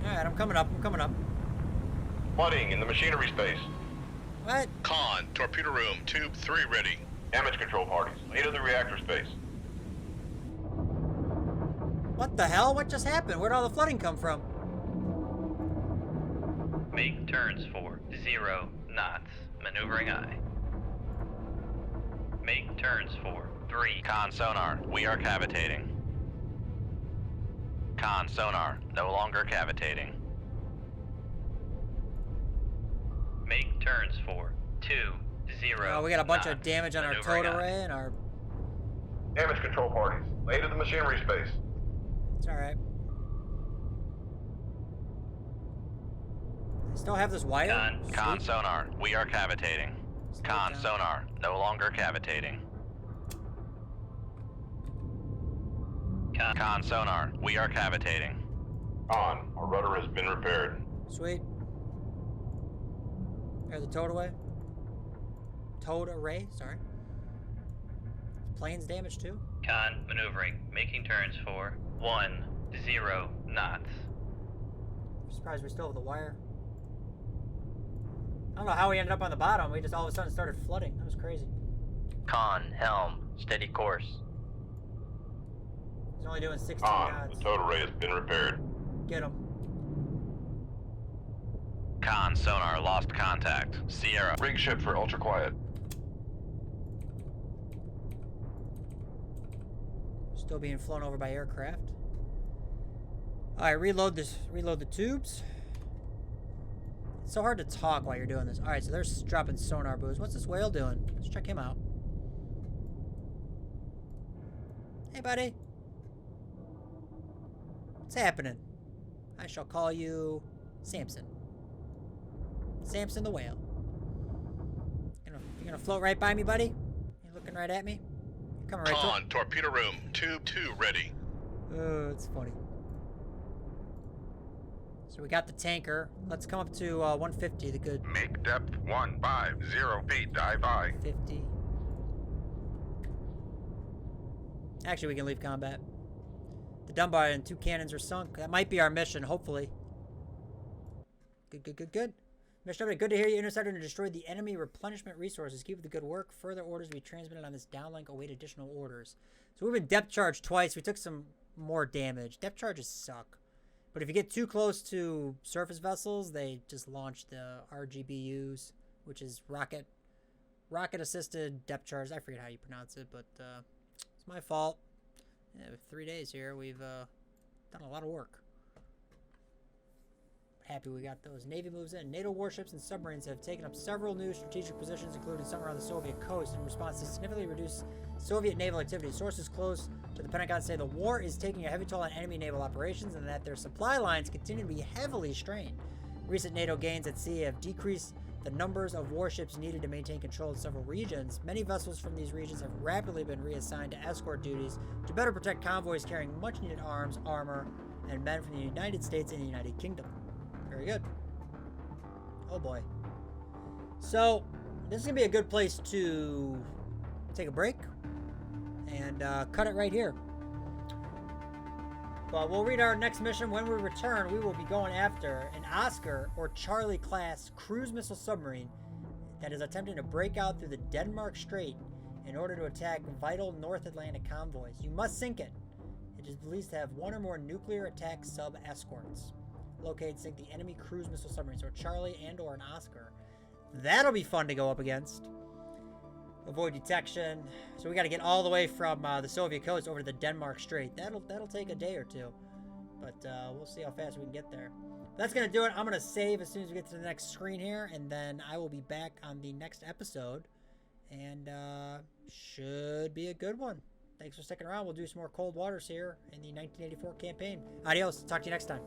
Alright, I'm coming up, I'm coming up. Flooding in the machinery space. What? Con, torpedo room, tube 3 ready. Damage control parties, lead of the reactor space. What the hell? What just happened? Where'd all the flooding come from? Make turns for 0 knots. Maneuvering I. Make turns for 3. Con, sonar, we are cavitating. Con, sonar, no longer cavitating. Make turns for 20 Oh, we got a bunch of knots. damage on our Maneuvering total I. array and our... Damage control parties, lead of the machinery space. It's alright. This Still have this wire? Con sonar, we are cavitating. Con sonar, no longer cavitating. Con sonar, we are cavitating. On. Our rudder has been repaired. Sweet. There's the towed away. Towed array, sorry. Plane's damaged too. Con maneuvering, making turns for 10 knots. Surprised we still have the wire. I don't know how we ended up on the bottom. We just all of a sudden started flooding. That was crazy. Con, helm, steady course. He's only doing 16 On. knots. The towed array has been repaired. Get him. Con sonar, lost contact. Sierra. Rig ship for ultra quiet. Still being flown over by aircraft. Alright, reload this. Reload the tubes. It's so hard to talk while you're doing this. Alright, so they're dropping sonar boost. What's this whale doing? Let's check him out. Hey, buddy. What's happening? I shall call you Samson. Samson the whale. You gonna float right by me, buddy? You looking right at me? You're coming right Con. Torpedo room. Tube 2 ready. Oh, it's funny. So we got the tanker. Let's come up to 150, the good Make depth 150 feet. Dive I. 50. Actually, we can leave combat. The Dunbar and 2 cannons are sunk. That might be our mission, hopefully. Good. Mission update. Good to hear you intercepted and destroyed the enemy replenishment resources. Keep up the good work. Further orders will be transmitted on this downlink. Await additional orders. So we've been depth charged twice. We took some more damage. Depth charges suck. But if you get too close to surface vessels, they just launch the RGBUs, which is rocket assisted depth charge. I forget how you pronounce it, but it's my fault. Yeah, with 3 days here, we've done a lot of work. Happy we got those. Navy moves in. NATO warships and submarines have taken up several new strategic positions, including some around the Soviet coast, in response to significantly reduced Soviet naval activity. Sources close to the Pentagon say the war is taking a heavy toll on enemy naval operations and that their supply lines continue to be heavily strained. Recent NATO gains at sea have decreased the numbers of warships needed to maintain control in several regions. Many vessels from these regions have rapidly been reassigned to escort duties to better protect convoys carrying much-needed arms, armor, and men from the United States and the United Kingdom. Very good. Oh boy. So, this is going to be a good place to take a break and cut it right here. But we'll read our next mission. When we return, we will be going after an Oscar or Charlie class cruise missile submarine that is attempting to break out through the Denmark Strait in order to attack vital North Atlantic convoys. You must sink it. It is believed to have one or more nuclear attack sub escorts. Locate and sink the enemy cruise missile submarine. So a Charlie and or an Oscar. That'll be fun to go up against. Avoid detection. So we got to get all the way from the Soviet coast over to the Denmark Strait. That'll take a day or two. But we'll see how fast we can get there. That's going to do it. I'm going to save as soon as we get to the next screen here. And then I will be back on the next episode. And should be a good one. Thanks for sticking around. We'll do some more Cold Waters here in the 1984 campaign. Adios. Talk to you next time.